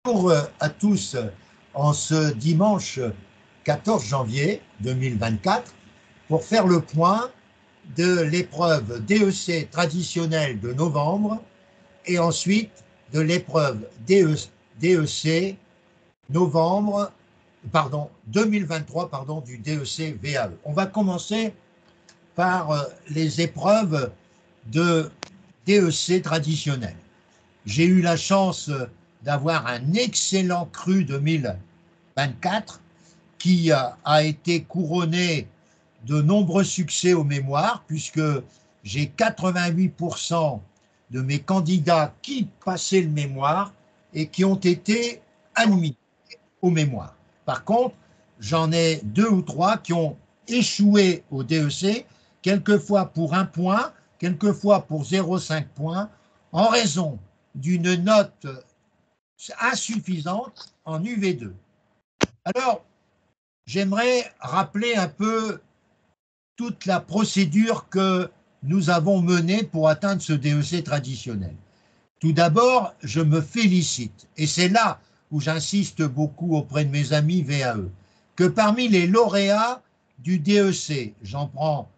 Bonjour à tous en ce dimanche 14 janvier 2024 pour faire le point de l'épreuve DEC traditionnelle de novembre et ensuite de l'épreuve DEC novembre, 2023 du DEC VAE. On va commencer par les épreuves de DEC traditionnelles. J'ai eu la chance d'avoir un excellent cru 2024 qui a été couronné de nombreux succès au mémoire, puisque j'ai 88% de mes candidats qui passaient le mémoire et qui ont été admis au mémoire. Par contre, j'en ai 2 ou 3 qui ont échoué au DEC, quelquefois pour 1 point, quelquefois pour 0,5 points, en raison d'une note insuffisante en UV2. Alors, j'aimerais rappeler un peu toute la procédure que nous avons menée pour atteindre ce DEC traditionnel. Tout d'abord, je me félicite, et c'est là où j'insiste beaucoup auprès de mes amis VAE, que parmi les lauréats du DEC, j'en prends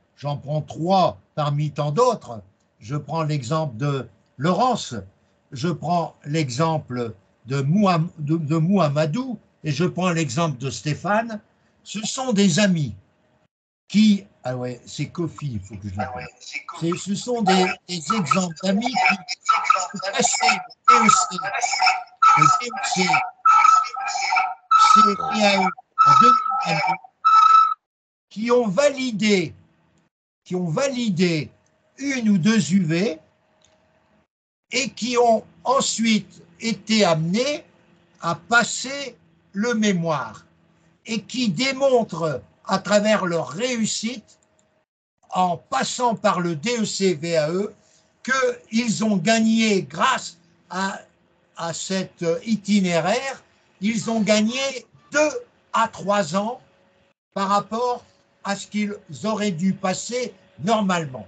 3 parmi tant d'autres, je prends l'exemple de Laurence, je prends l'exemple de Mouhamadou et je prends l'exemple de Stéphane, ce sont des amis qui, ah ouais, c'est Kofi, il faut que je l'appelle. Ce sont des exemples d'amis qui ont passé le DEC CIAE en 2022, qui ont validé 1 ou 2 UV et qui ont ensuite été amenés à passer le mémoire et qui démontrent à travers leur réussite en passant par le DEC VAE qu'ils ont gagné grâce à cet itinéraire, ils ont gagné 2 à 3 ans par rapport à ce qu'ils auraient dû passer normalement.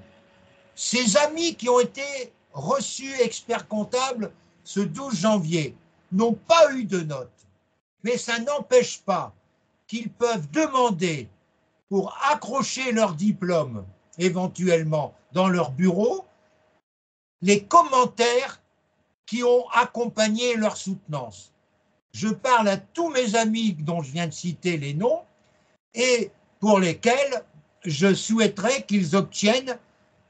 Ces amis qui ont été reçus experts comptables ce 12 janvier n'ont pas eu de notes, mais ça n'empêche pas qu'ils peuvent demander pour accrocher leur diplôme éventuellement dans leur bureau les commentaires qui ont accompagné leur soutenance. Je parle à tous mes amis dont je viens de citer les noms et pour lesquels je souhaiterais qu'ils obtiennent,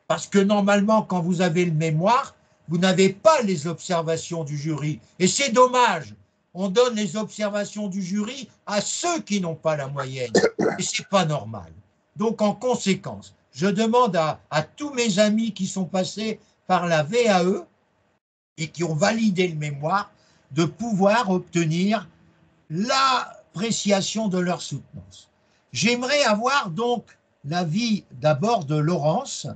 parce que normalement quand vous avez le mémoire, vous n'avez pas les observations du jury et c'est dommage. On donne les observations du jury à ceux qui n'ont pas la moyenne et c'est pas normal. Donc en conséquence, je demande à tous mes amis qui sont passés par la VAE et qui ont validé le mémoire de pouvoir obtenir l'appréciation de leur soutenance. J'aimerais avoir donc l'avis d'abord de Laurence.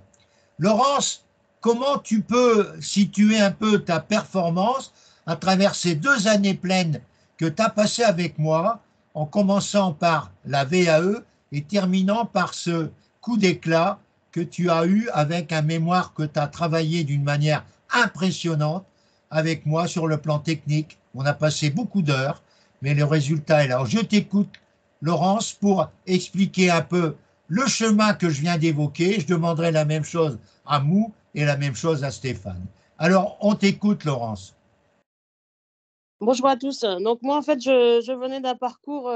Laurence, comment tu peux situer un peu ta performance à travers ces 2 années pleines que tu as passées avec moi, en commençant par la VAE et terminant par ce coup d'éclat que tu as eu avec un mémoire que tu as travaillé d'une manière impressionnante avec moi sur le plan technique. On a passé beaucoup d'heures, mais le résultat est là. Alors, je t'écoute, Laurence, pour expliquer un peu le chemin que je viens d'évoquer. Je demanderai la même chose à Mou et la même chose à Stéphane. Alors, on t'écoute, Laurence. Bonjour à tous. Donc moi, en fait, je venais d'un parcours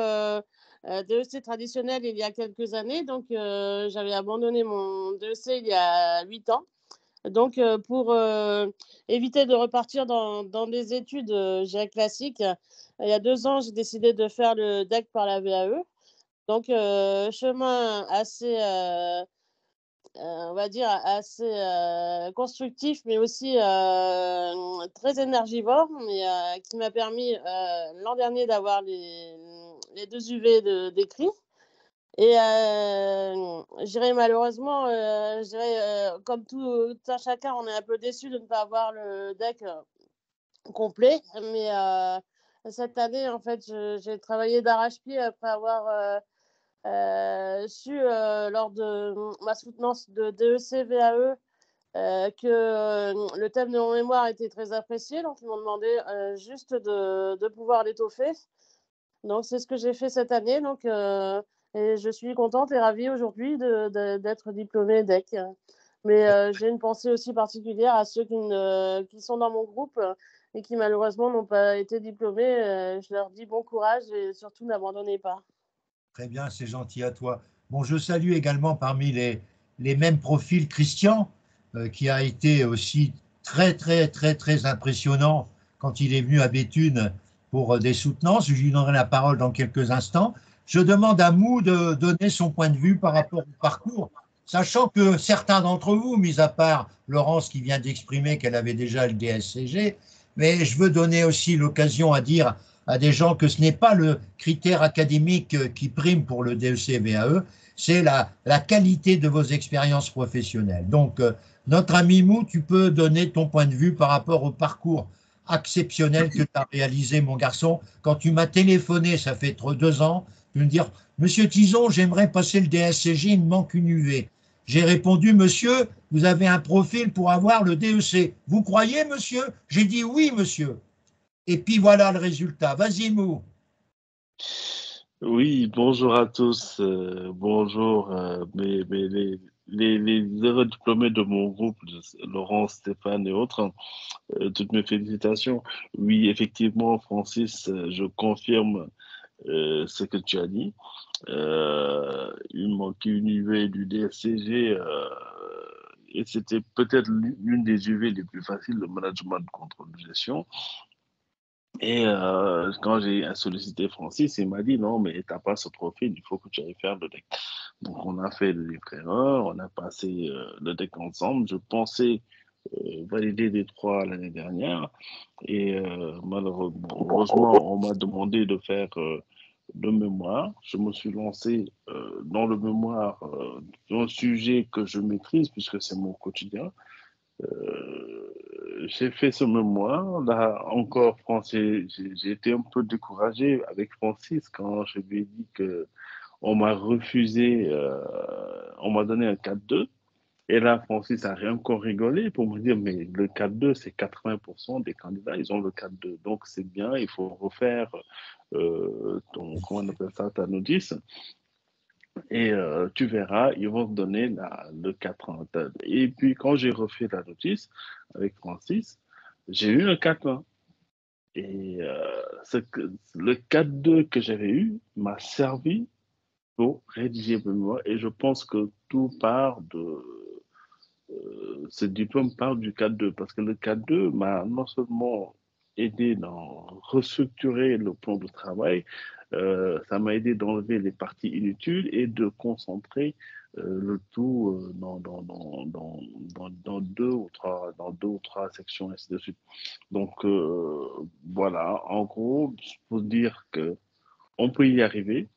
DEC traditionnel il y a quelques années. Donc, j'avais abandonné mon DEC il y a 8 ans. Donc, pour éviter de repartir dans des études, classiques, il y a 2 ans, j'ai décidé de faire le DEC par la VAE. Donc, chemin assez on va dire assez constructif, mais aussi très énergivore, mais qui m'a permis l'an dernier d'avoir les 2 UV d'écrit. Et je dirais malheureusement, comme tout un chacun, on est un peu déçu de ne pas avoir le deck complet. Mais cette année, en fait, j'ai travaillé d'arrache-pied après avoir su, lors de ma soutenance de DEC VAE, le thème de mon mémoire était très apprécié, donc ils m'ont demandé juste de pouvoir l'étoffer. Donc c'est ce que j'ai fait cette année, donc et je suis contente et ravie aujourd'hui d'être diplômée DEC. Mais j'ai une pensée aussi particulière à ceux qui sont dans mon groupe et qui malheureusement n'ont pas été diplômés. Je leur dis bon courage et surtout n'abandonnez pas. Très bien, c'est gentil à toi. Bon, je salue également parmi les mêmes profils Christian, qui a été aussi très, très, très, très impressionnant quand il est venu à Béthune pour des soutenances. Je lui donnerai la parole dans quelques instants. Je demande à Mou de donner son point de vue par rapport au parcours, sachant que certains d'entre vous, mis à part Laurence qui vient d'exprimer qu'elle avait déjà le DSCG, mais je veux donner aussi l'occasion à dire à des gens que ce n'est pas le critère académique qui prime pour le DEC-VAE, c'est la qualité de vos expériences professionnelles. Donc, notre ami Mou, tu peux donner ton point de vue par rapport au parcours exceptionnel que tu as réalisé, mon garçon. Quand tu m'as téléphoné, ça fait 2 ans, tu me dire, Monsieur Tison, j'aimerais passer le DSCG, il me manque une UV. J'ai répondu, monsieur, vous avez un profil pour avoir le DEC. Vous croyez, monsieur? J'ai dit oui, monsieur. Et puis voilà le résultat. Vas-y, Mou. Oui, bonjour à tous. Bonjour, les heureux diplômés de mon groupe, Laurent, Stéphane et autres. Toutes mes félicitations. Oui, effectivement, Francis, je confirme ce que tu as dit. Il manquait une UV du DSCG et c'était peut-être l'une des UV les plus faciles de management de contrôle de gestion. Et quand j'ai sollicité Francis, il m'a dit non, mais t'as pas ce profil, il faut que tu ailles faire le deck. Donc on a fait le livre-erreur, on a passé le deck ensemble. Je pensais valider les trois l'année dernière et malheureusement, heureusement, on m'a demandé de faire le mémoire. Je me suis lancé dans le mémoire d'un sujet que je maîtrise puisque c'est mon quotidien. J'ai fait ce mémoire. Là encore, j'ai été un peu découragé avec Francis quand je lui ai dit que on m'a refusé, on m'a donné un 4-2. Et là, Francis a encore rigolé pour me dire, mais le 4-2, c'est 80% des candidats, ils ont le 4-2. Donc, c'est bien, il faut refaire comment on appelle ça, ta notice. Et tu verras, ils vont te donner le 4-1. Et puis, quand j'ai refait la notice avec Francis, j'ai eu un 4-1. Et le 4-2 que j'avais eu m'a servi pour rédiger mes mémoires. Et je pense que tout part de, ce diplôme part du 4-2 parce que le 4-2 m'a non seulement aidé dans restructurer le plan de travail, ça m'a aidé d'enlever les parties inutiles et de concentrer le tout dans deux ou trois sections, ainsi de suite. Donc voilà, en gros, pour dire que on peut y arriver.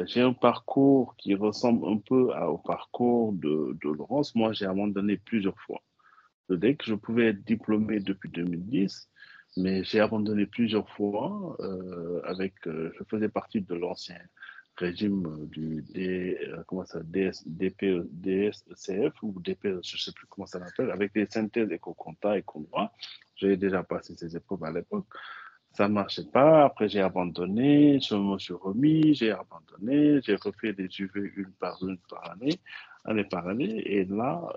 J'ai un parcours qui ressemble un peu au parcours de Laurence. Moi, j'ai abandonné plusieurs fois. Dès que je pouvais être diplômé depuis 2010, mais j'ai abandonné plusieurs fois je faisais partie de l'ancien régime comment ça, DSCF ou DPE, je ne sais plus comment ça s'appelle, avec les synthèses éco-compta et éco-droit. J'avais déjà passé ces épreuves à l'époque. Ça ne marchait pas. Après, j'ai abandonné. Je me suis remis. J'ai abandonné. J'ai refait des UV une par année par année. Et là,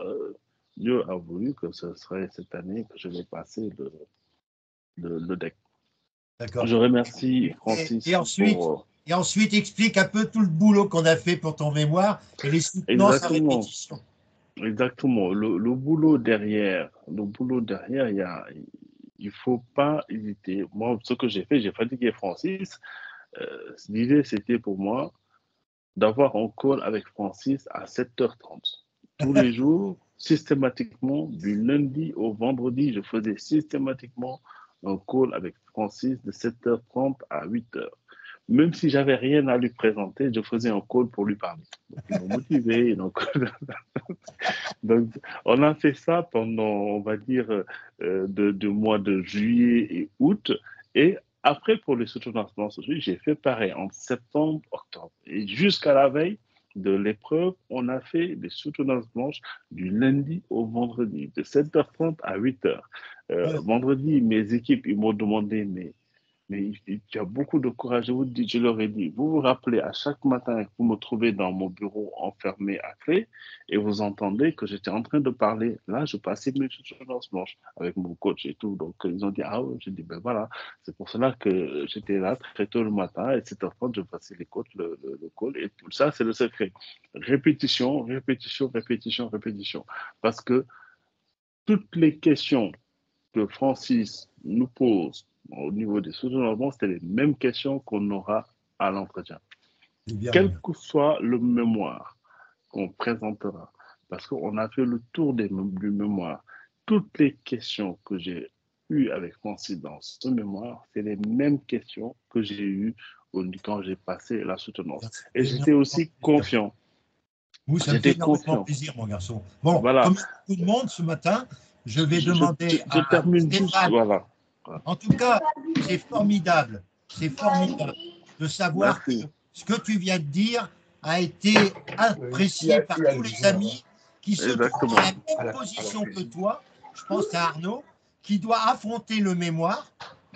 Dieu a voulu que ce serait cette année que je vais passer le deck. D'accord. Je remercie Et, Francis et ensuite, et ensuite, explique un peu tout le boulot qu'on a fait pour ton mémoire et les soutenances à exactement, répétition. exactement. Le boulot derrière, il faut pas hésiter. Moi, ce que j'ai fait, j'ai fatigué Francis. L'idée, c'était pour moi d'avoir un call avec Francis à 7h30. Tous les jours, systématiquement, du lundi au vendredi, je faisais systématiquement un call avec Francis de 7h30 à 8h. Même si j'avais rien à lui présenter, je faisais un call pour lui parler. Donc, il m'a motivé. Donc, on a fait ça pendant, on va dire, de mois de juillet et août. Et après, pour les soutenances, j'ai fait pareil en septembre, octobre. Et jusqu'à la veille, de l'épreuve, on a fait des soutenances blanches du lundi au vendredi, de 7h30 à 8h. Vendredi, mes équipes, ils m'ont demandé, mais tu as beaucoup de courage. Je leur ai dit, vous vous rappelez à chaque matin que vous me trouvez dans mon bureau enfermé à clé et vous entendez que j'étais en train de parler. Là, je passais mes soutenances blanches avec mon coach et tout. Donc, ils ont dit, ah oui, j'ai dit, ben voilà, c'est pour cela que j'étais là très tôt le matin et 7h30, je passais les côtes, le call et tout ça, c'est le secret. Répétition, répétition, répétition, répétition. Parce que toutes les questions que Francis nous pose au niveau des sous-développements, c'est les mêmes questions qu'on aura à l'entretien. Quel que soit le mémoire qu'on présentera, parce qu'on a fait le tour du mémoire, toutes les questions que j'ai eues avec Francis dans ce mémoire, c'est les mêmes questions que j'ai eues quand j'ai passé la soutenance. Et j'étais aussi confiant. Ça me fait énormément plaisir, mon garçon. Bon, voilà. Comme beaucoup de monde ce matin, je vais demander à termine juste, voilà. En tout cas, c'est formidable de savoir que ce que tu viens de dire a été apprécié par tous les amis qui se trouvent dans la même position que toi. Je pense à Arnaud, qui doit affronter le mémoire,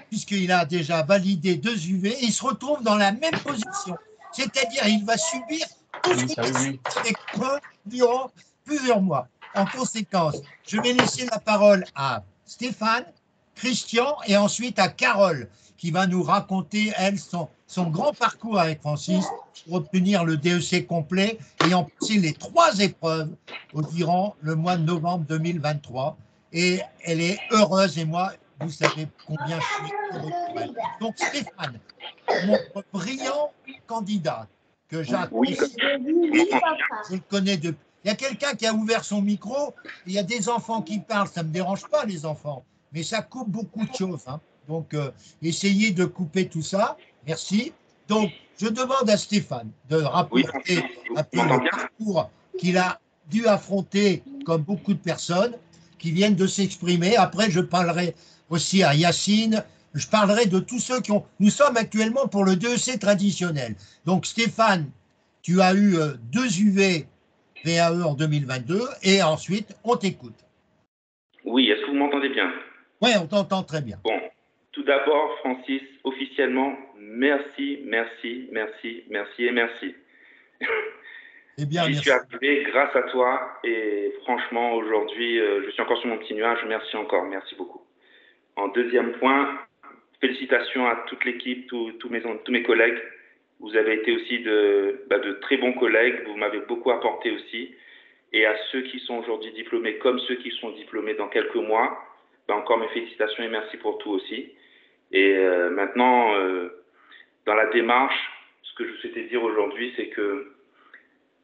puisqu'il a déjà validé 2 UV, et il se retrouve dans la même position. C'est-à-dire, il va subir tout ce que durant plusieurs mois. En conséquence, je vais laisser la parole à Stéphane, Christian et ensuite à Carole, qui va nous raconter, elle, son grand parcours avec Francis pour obtenir le DEC complet, ayant passé les 3 épreuves durant le mois de novembre 2023. Et elle est heureuse, et moi, vous savez combien je suis heureux pour elle. Donc Stéphane, mon brillant candidat, que j'apprécie, je le connais depuis. Il y a quelqu'un qui a ouvert son micro, il y a des enfants qui parlent, ça ne me dérange pas les enfants, mais ça coupe beaucoup de choses. Hein. Donc, essayez de couper tout ça. Merci. Donc, je demande à Stéphane de rapporter un peu le parcours qu'il a dû affronter, comme beaucoup de personnes qui viennent de s'exprimer. Après, je parlerai aussi à Yacine. Je parlerai de tous ceux qui ont... Nous sommes actuellement pour le DEC traditionnel. Donc, Stéphane, tu as eu 2 UV VAE en 2022 et ensuite, on t'écoute. Oui, est-ce que vous m'entendez bien? Oui, on t'entend très bien. Bon, tout d'abord, Francis, officiellement, merci, merci, merci, merci et merci. Eh bien, j'y suis arrivé grâce à toi et franchement, aujourd'hui, je suis encore sur mon petit nuage. Merci encore, merci beaucoup. En deuxième point, félicitations à toute l'équipe, tous mes collègues. Vous avez été aussi de très bons collègues, vous m'avez beaucoup apporté aussi. Et à ceux qui sont aujourd'hui diplômés, comme ceux qui seront diplômés dans quelques mois, encore mes félicitations et merci pour tout aussi. Et maintenant, dans la démarche, ce que je souhaitais dire aujourd'hui, c'est que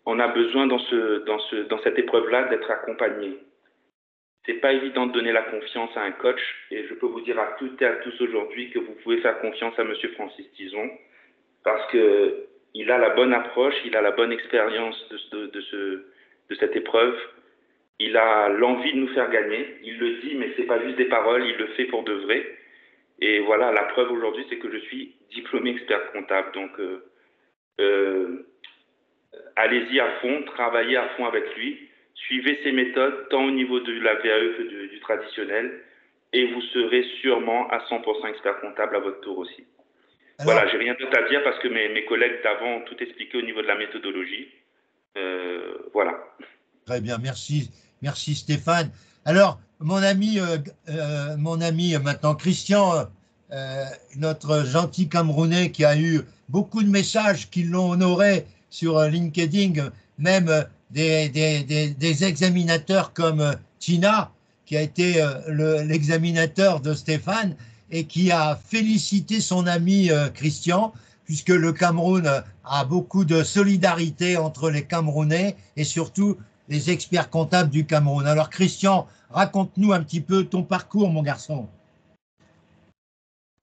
on a besoin dans cette épreuve-là d'être accompagné. C'est pas évident de donner la confiance à un coach, et je peux vous dire à toutes et à tous aujourd'hui que vous pouvez faire confiance à Monsieur Francis Tison, parce que il a la bonne approche, il a la bonne expérience de cette épreuve. Il a l'envie de nous faire gagner. Il le dit, mais c'est pas juste des paroles, il le fait pour de vrai. Et voilà, la preuve aujourd'hui, c'est que je suis diplômé expert comptable. Donc, allez-y à fond, travaillez à fond avec lui. Suivez ses méthodes, tant au niveau de la VAE que du traditionnel. Et vous serez sûrement à 100% expert comptable à votre tour aussi. Alors, voilà, j'ai rien d'autre à dire parce que mes collègues d'avant ont tout expliqué au niveau de la méthodologie. Voilà. Très bien, merci Stéphane. Alors, mon ami maintenant Christian, notre gentil Camerounais qui a eu beaucoup de messages qui l'ont honoré sur LinkedIn, même des examinateurs comme Tina, qui a été l'examinateur de Stéphane et qui a félicité son ami Christian, puisque le Cameroun a beaucoup de solidarité entre les Camerounais et surtout les experts comptables du Cameroun. Alors Christian, raconte-nous un petit peu ton parcours, mon garçon.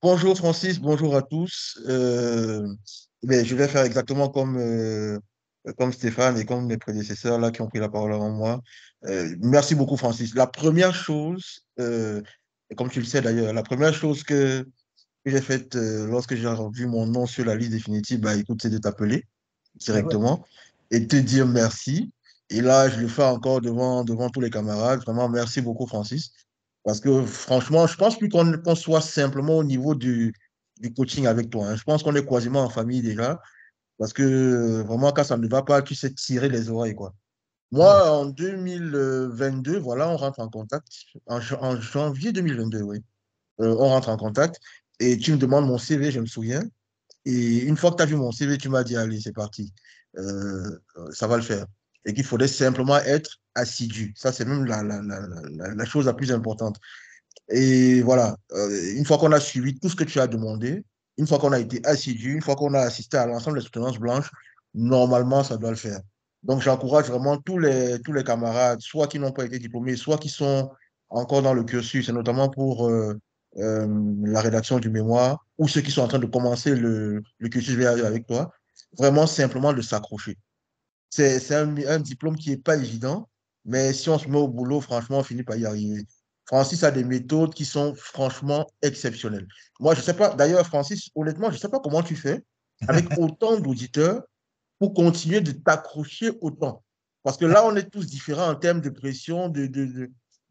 Bonjour Francis, bonjour à tous. Je vais faire exactement comme Stéphane et comme mes prédécesseurs là qui ont pris la parole avant moi. Merci beaucoup Francis. La première chose, comme tu le sais d'ailleurs, la première chose que j'ai faite lorsque j'ai vu mon nom sur la liste définitive, écoute, c'est de t'appeler directement. et te dire merci. Et là, je le fais encore devant tous les camarades. Vraiment, merci beaucoup, Francis. Parce que franchement, je pense plus qu'on soit simplement au niveau du coaching avec toi, hein. Je pense qu'on est quasiment en famille déjà. Parce que vraiment, quand ça ne va pas, tu sais tirer les oreilles, quoi. Ah ben, Moi, en 2022, voilà, on rentre en contact. En janvier 2022, oui. On rentre en contact. Et tu me demandes mon CV, je me souviens. Et une fois que tu as vu mon CV, tu m'as dit, allez, c'est parti. Ça va le faire. Et qu'il faudrait simplement être assidu. Ça, c'est même la chose la plus importante. Et voilà, une fois qu'on a suivi tout ce que tu as demandé, une fois qu'on a été assidu, une fois qu'on a assisté à l'ensemble des soutenances blanches, normalement, ça doit le faire. Donc, j'encourage vraiment tous les camarades, soit qui n'ont pas été diplômés, soit qui sont encore dans le cursus, et notamment pour la rédaction du mémoire, ou ceux qui sont en train de commencer le cursus VA avec toi, vraiment simplement de s'accrocher. C'est un diplôme qui n'est pas évident, mais si on se met au boulot, franchement, on finit par y arriver. Francis a des méthodes qui sont franchement exceptionnelles. Moi, je ne sais pas, d'ailleurs, Francis, honnêtement, je ne sais pas comment tu fais avec autant d'auditeurs pour continuer de t'accrocher autant. Parce que là, on est tous différents en termes de pression,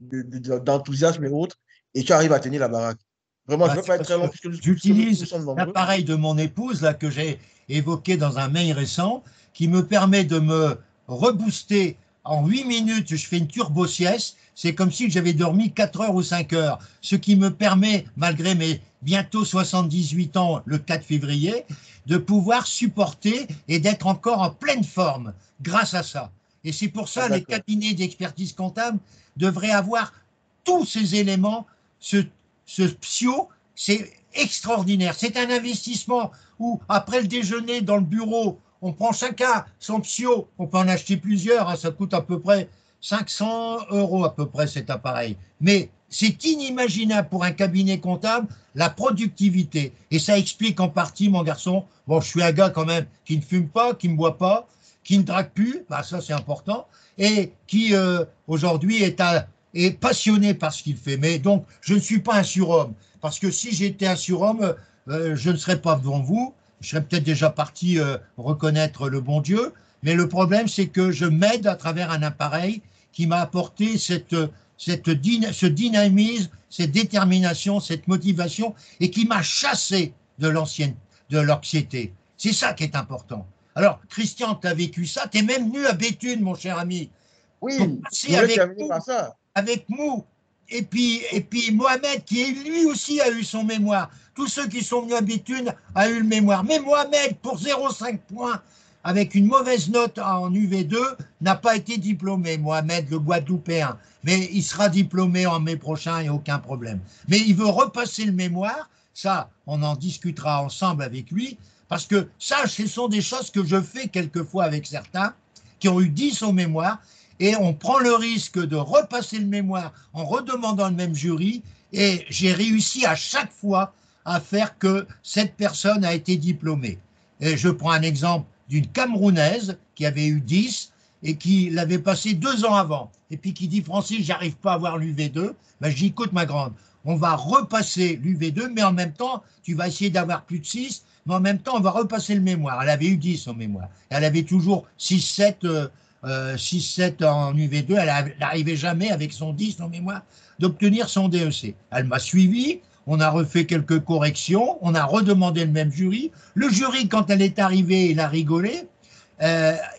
d'enthousiasme et autres, et tu arrives à tenir la baraque. Vraiment, je bah, ne vais c'est pas être parce très que long puisque nous j'utilise sommes nombreux. l'appareil de mon épouse, là, que j'ai évoqué dans un mail récent, qui me permet de me rebooster en 8 minutes. Je fais une turbo-sieste. C'est comme si j'avais dormi 4 heures ou 5 heures. Ce qui me permet, malgré mes bientôt 78 ans le 4 février, de pouvoir supporter et d'être encore en pleine forme grâce à ça. Et c'est pour Ah, ça que les d'accord. cabinets d'expertise comptable devraient avoir tous ces éléments, ce, ce psio, c'est extraordinaire. C'est un investissement où, après le déjeuner dans le bureau, on prend chacun son psio. On peut en acheter plusieurs, hein, ça coûte à peu près 500 € à peu près cet appareil. Mais c'est inimaginable pour un cabinet comptable la productivité. Et ça explique en partie, mon garçon, bon, je suis un gars quand même qui ne fume pas, qui ne boit pas, qui ne drague plus, bah ça c'est important, et qui aujourd'hui est passionné par ce qu'il fait. Mais donc, je ne suis pas un surhomme. Parce que si j'étais un surhomme, je ne serais pas devant vous. Je serais peut-être déjà parti reconnaître le bon Dieu. Mais le problème, c'est que je m'aide à travers un appareil qui m'a apporté ce dynamisme, cette détermination, cette motivation, et qui m'a chassé de l'anxiété. C'est ça qui est important. Alors, Christian, tu as vécu ça, tu es même venu à Béthune, mon cher ami, pour Oui, je passer voulais terminer par ça. avec Mou, et puis Mohamed, qui lui aussi a eu son mémoire. Tous ceux qui sont venus à Béthune ont eu le mémoire. Mais Mohamed, pour 0,5 points, avec une mauvaise note en UV2, n'a pas été diplômé. Mohamed, le Guadeloupéen. Mais il sera diplômé en mai prochain, il n'y a aucun problème. Mais il veut repasser le mémoire. Ça, on en discutera ensemble avec lui. Parce que ça, ce sont des choses que je fais quelquefois avec certains qui ont eu 10 au mémoire, et on prend le risque de repasser le mémoire en redemandant le même jury, et j'ai réussi à chaque fois à faire que cette personne a été diplômée. Et je prends un exemple d'une Camerounaise qui avait eu 10 et qui l'avait passé 2 ans avant, et puis qui dit Francis, j'arrive pas à avoir l'UV2. Ben, je dis écoute ma grande, on va repasser l'UV2, mais en même temps, tu vas essayer d'avoir plus de 6, mais en même temps, on va repasser le mémoire. Elle avait eu 10 en mémoire. Elle avait toujours 6-7 en UV2. Elle n'arrivait jamais, avec son 10 en mémoire, d'obtenir son DEC. Elle m'a suivi. On a refait quelques corrections. On a redemandé le même jury. Le jury, quand elle est arrivée, il a rigolé.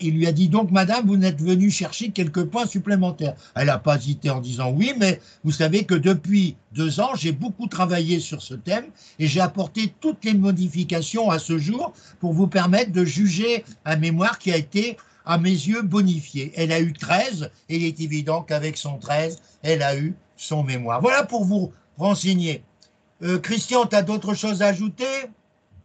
Il lui a dit donc, madame, vous n'êtes venue chercher quelques points supplémentaires. Elle n'a pas hésité en disant oui, mais vous savez que depuis 2 ans, j'ai beaucoup travaillé sur ce thème et j'ai apporté toutes les modifications à ce jour pour vous permettre de juger un mémoire qui a été, à mes yeux, bonifié. Elle a eu 13 et il est évident qu'avec son 13, elle a eu son mémoire. Voilà pour vous renseigner. Christian, tu as d'autres choses à ajouter?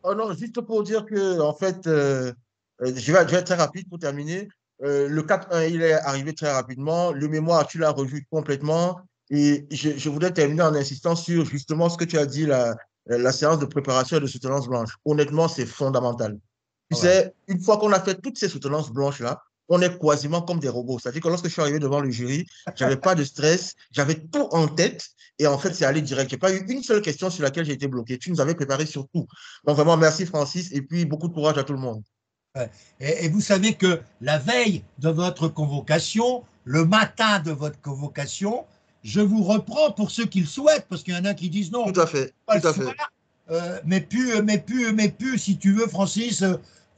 Oh non, juste pour dire que, en fait, je vais être très rapide pour terminer. Le 4-1, il est arrivé très rapidement. Le mémoire, tu l'as revu complètement. Et je voudrais terminer en insistant sur justement ce que tu as dit, la séance de préparation et de soutenance blanche. Honnêtement, c'est fondamental. Tu Ouais. sais, une fois qu'on a fait toutes ces soutenances blanches-là, on est quasiment comme des robots. C'est-à-dire que lorsque je suis arrivé devant le jury, j'avais pas de stress, j'avais tout en tête et en fait, c'est allé direct. J'ai pas eu une seule question sur laquelle j'ai été bloqué. Tu nous avais préparé sur tout. Donc vraiment, merci Francis et puis beaucoup de courage à tout le monde. Ouais. Et vous savez que la veille de votre convocation, le matin de votre convocation, je vous reprends pour ceux qui le souhaitent, parce qu'il y en a qui disent non, Tout à fait, pas le tout à soir, fait. mais plus, si tu veux, Francis,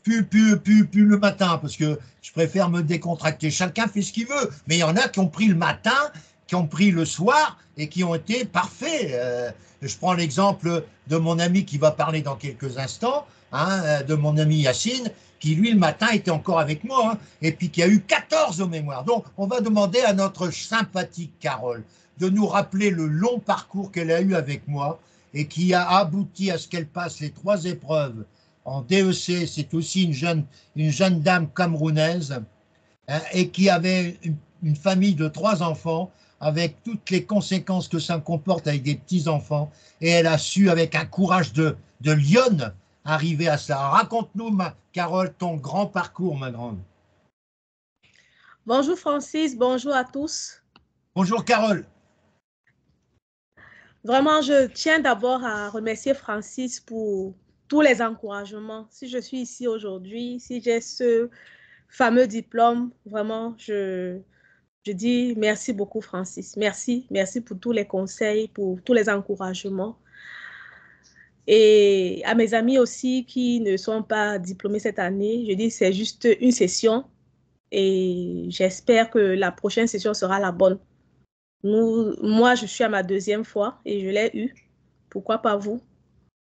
plus le matin, parce que je préfère me décontracter. Chacun fait ce qu'il veut, mais il y en a qui ont pris le matin, qui ont pris le soir et qui ont été parfaits. Je prends l'exemple de mon ami qui va parler dans quelques instants, hein, de mon ami Yacine, qui lui le matin était encore avec moi, hein, et puis qui a eu 14 au mémoire. Donc on va demander à notre sympathique Carole de nous rappeler le long parcours qu'elle a eu avec moi et qui a abouti à ce qu'elle passe les 3 épreuves en DEC. C'est aussi une jeune dame camerounaise, hein, et qui avait une famille de 3 enfants avec toutes les conséquences que ça comporte avec des petits-enfants. Et elle a su, avec un courage de lionne, arriver à ça. Raconte-nous, Carole, ton grand parcours, ma grande. Bonjour Francis, bonjour à tous. Bonjour, Carole. Vraiment, je tiens d'abord à remercier Francis pour tous les encouragements. Si je suis ici aujourd'hui, si j'ai ce fameux diplôme, vraiment, je dis merci beaucoup Francis. Merci pour tous les conseils, pour tous les encouragements. Et à mes amis aussi qui ne sont pas diplômés cette année, je dis c'est juste une session et j'espère que la prochaine session sera la bonne. Moi, je suis à ma 2e fois et je l'ai eu. Pourquoi pas vous?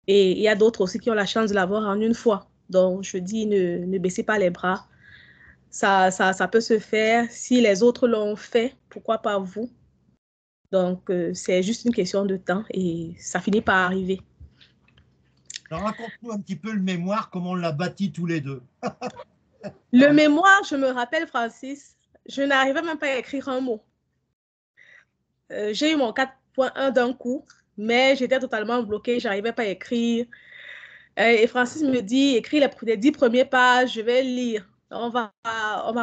Et il y a d'autres aussi qui ont la chance de l'avoir en une fois. Donc, je dis, ne baissez pas les bras. Ça peut se faire. Si les autres l'ont fait, pourquoi pas vous? Donc, c'est juste une question de temps et ça finit par arriver. Alors, raconte-nous un petit peu le mémoire, comment on l'a bâti tous les deux. Le mémoire, je me rappelle, Francis, je n'arrivais même pas à écrire un mot. J'ai eu mon 4.1 d'un coup, mais j'étais totalement bloquée, je n'arrivais pas à écrire. Et Francis me dit, écris les 10 premières pages, je vais lire. On va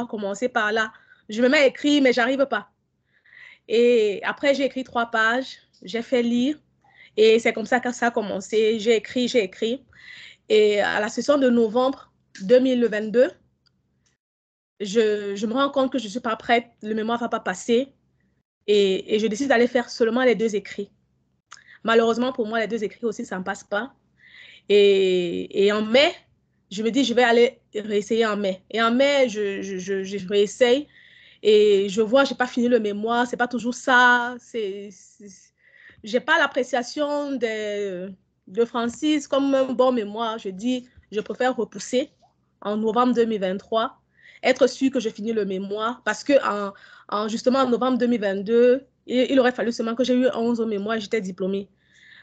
commencer par là. Je me mets à écrire, mais je n'arrive pas. Et après, j'ai écrit 3 pages, j'ai fait lire. Et c'est comme ça que ça a commencé. J'ai écrit. Et à la session de novembre 2022, je me rends compte que je ne suis pas prête, le mémoire ne va pas passer. Et je décide d'aller faire seulement les 2 écrits. Malheureusement, pour moi, les 2 écrits aussi, ça ne passe pas. Et en mai, je me dis, je vais aller réessayer en mai. Et en mai, je réessaye et je vois, je n'ai pas fini le mémoire, ce n'est pas toujours ça. Je n'ai pas l'appréciation de Francis comme un bon mémoire. Je dis, je préfère repousser en novembre 2023, être sûr que je finis le mémoire parce que justement en novembre 2022, il aurait fallu seulement que j'ai eu 11 au mémoire et j'étais diplômée.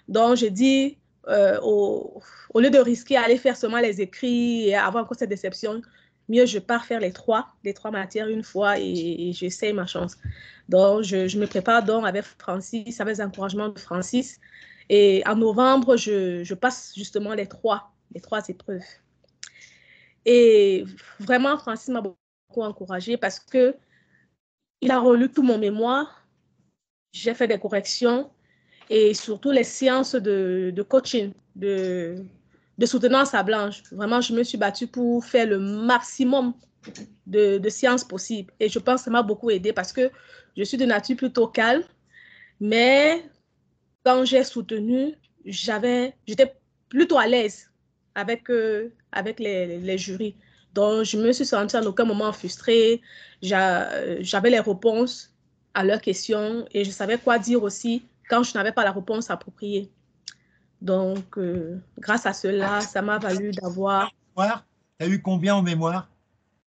Donc, je dis, au lieu de risquer à aller faire seulement les écrits et avoir encore cette déception, mieux je pars faire les trois matières une fois et j'essaye ma chance. Donc, je me prépare donc avec Francis, avec les encouragements de Francis. Et en novembre, je passe justement les trois épreuves. Et vraiment, Francis m'a beaucoup encouragée parce qu'il a relu tout mon mémoire. J'ai fait des corrections. Et surtout les séances de coaching, de soutenance à blanche. Vraiment, je me suis battue pour faire le maximum de séances possibles. Et je pense que ça m'a beaucoup aidé parce que je suis de nature plutôt calme. Mais quand j'ai soutenu, j'étais plutôt à l'aise avec les jurys. Donc, je me suis sentie en aucun moment frustrée. J'avais les réponses à leurs questions et je savais quoi dire aussi quand je n'avais pas la réponse appropriée. Donc, grâce à cela, ça m'a valu d'avoir... Tu as eu combien en mémoire?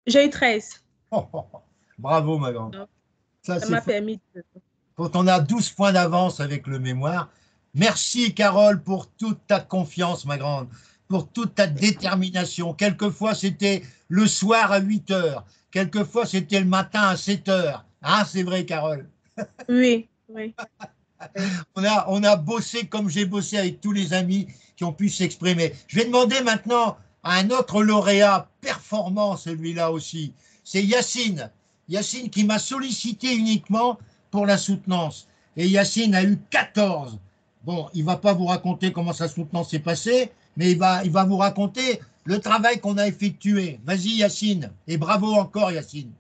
J'ai eu 13. Bravo, ma grande. Ça m'a permis de... Quand on a 12 points d'avance avec le mémoire. Merci, Carole, pour toute ta confiance, ma grande, pour toute ta détermination. Quelquefois, c'était le soir à 8 heures. Quelquefois, c'était le matin à 7 heures. Ah, c'est vrai, Carole. Oui. On a bossé comme j'ai bossé avec tous les amis qui ont pu s'exprimer. Je vais demander maintenant à un autre lauréat performant, celui-là aussi. C'est Yacine. Yacine qui m'a sollicité uniquement pour la soutenance. Et Yacine a eu 14. Bon, il ne va pas vous raconter comment sa soutenance s'est passée, mais il va vous raconter le travail qu'on a effectué. Vas-y Yacine, et bravo encore Yacine.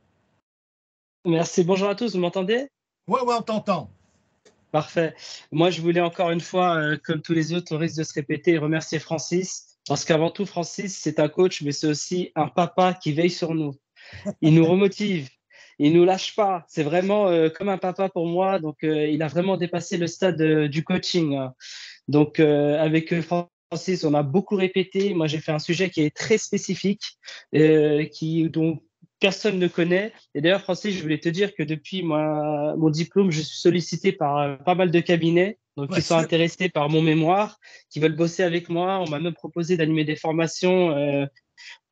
Merci, bonjour à tous, vous m'entendez? Ouais, on t'entend. Parfait. Moi, je voulais encore une fois, comme tous les autres, on risque de se répéter, remercier Francis, parce qu'avant tout, Francis, c'est un coach, mais c'est aussi un papa qui veille sur nous. Il nous remotive, il nous lâche pas. C'est vraiment comme un papa pour moi, donc il a vraiment dépassé le stade du coaching, hein. Donc, avec Francis, on a beaucoup répété. Moi, j'ai fait un sujet qui est très spécifique, dont personne ne connaît. Et d'ailleurs, Francis, je voulais te dire que depuis mon diplôme, je suis sollicité par pas mal de cabinets, donc qui sont intéressés par mon mémoire, qui veulent bosser avec moi. On m'a même proposé d'animer des formations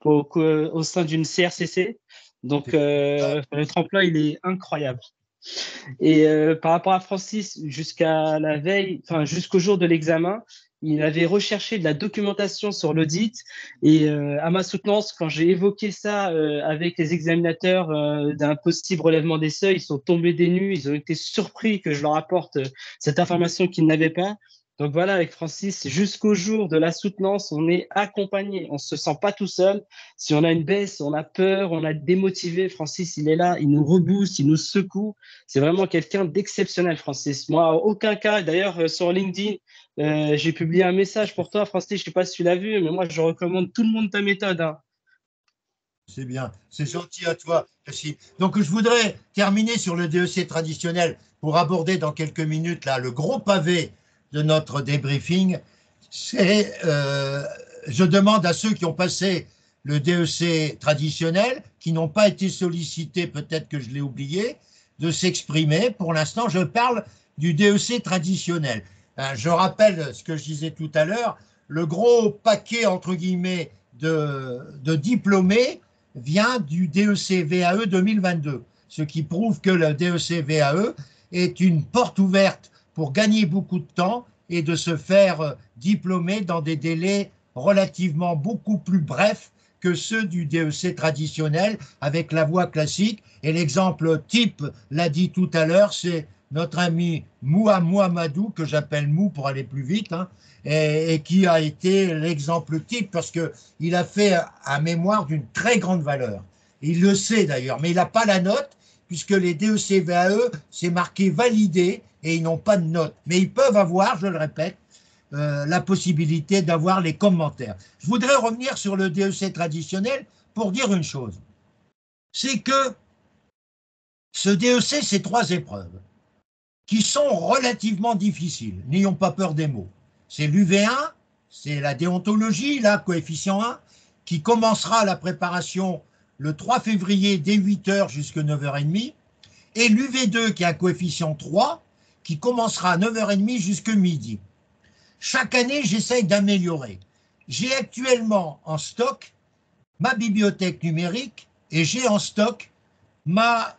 au sein d'une CRCC. Donc, le tremplin, il est incroyable. Et par rapport à Francis, jusqu'à la veille, enfin jusqu'au jour de l'examen, il avait recherché de la documentation sur l'audit. Et à ma soutenance, quand j'ai évoqué ça avec les examinateurs d'un possible relèvement des seuils, ils sont tombés des nues. Ils ont été surpris que je leur apporte cette information qu'ils n'avaient pas. Donc voilà, avec Francis, jusqu'au jour de la soutenance, on est accompagné. On ne se sent pas tout seul. Si on a une baisse, on a peur, on a démotivé, Francis, il est là, il nous rebooste, il nous secoue. C'est vraiment quelqu'un d'exceptionnel, Francis. Moi, aucun cas. D'ailleurs, sur LinkedIn, j'ai publié un message pour toi, Francis. Je ne sais pas si tu l'as vu, mais moi, je recommande tout le monde ta méthode, hein. C'est bien, c'est gentil à toi, Cassie. Donc, je voudrais terminer sur le DEC traditionnel pour aborder dans quelques minutes là, le gros pavé de notre débriefing. Je demande à ceux qui ont passé le DEC traditionnel, qui n'ont pas été sollicités, peut-être que je l'ai oublié, de s'exprimer. Pour l'instant, je parle du DEC traditionnel. Je rappelle ce que je disais tout à l'heure, le gros paquet, entre guillemets, de diplômés vient du DEC VAE 2022, ce qui prouve que le DEC VAE est une porte ouverte pour gagner beaucoup de temps et de se faire diplômer dans des délais relativement beaucoup plus brefs que ceux du DEC traditionnel avec la voie classique. Et l'exemple type l'a dit tout à l'heure, c'est notre ami Moua Mouhamadou, que j'appelle Mou pour aller plus vite, hein, et qui a été l'exemple type parce qu'il a fait un mémoire d'une très grande valeur. Il le sait d'ailleurs, mais il n'a pas la note puisque les DEC VAE, c'est marqué validé et ils n'ont pas de note. Mais ils peuvent avoir, je le répète, la possibilité d'avoir les commentaires. Je voudrais revenir sur le DEC traditionnel pour dire une chose. C'est que ce DEC, c'est 3 épreuves qui sont relativement difficiles. N'ayons pas peur des mots. C'est l'UV1, c'est la déontologie, là, coefficient 1, qui commencera la préparation le 3 février dès 8h jusqu'à 9h30, et l'UV2 qui a un coefficient 3, qui commencera à 9h30 jusqu'à midi. Chaque année, j'essaye d'améliorer. J'ai actuellement en stock ma bibliothèque numérique et j'ai en stock ma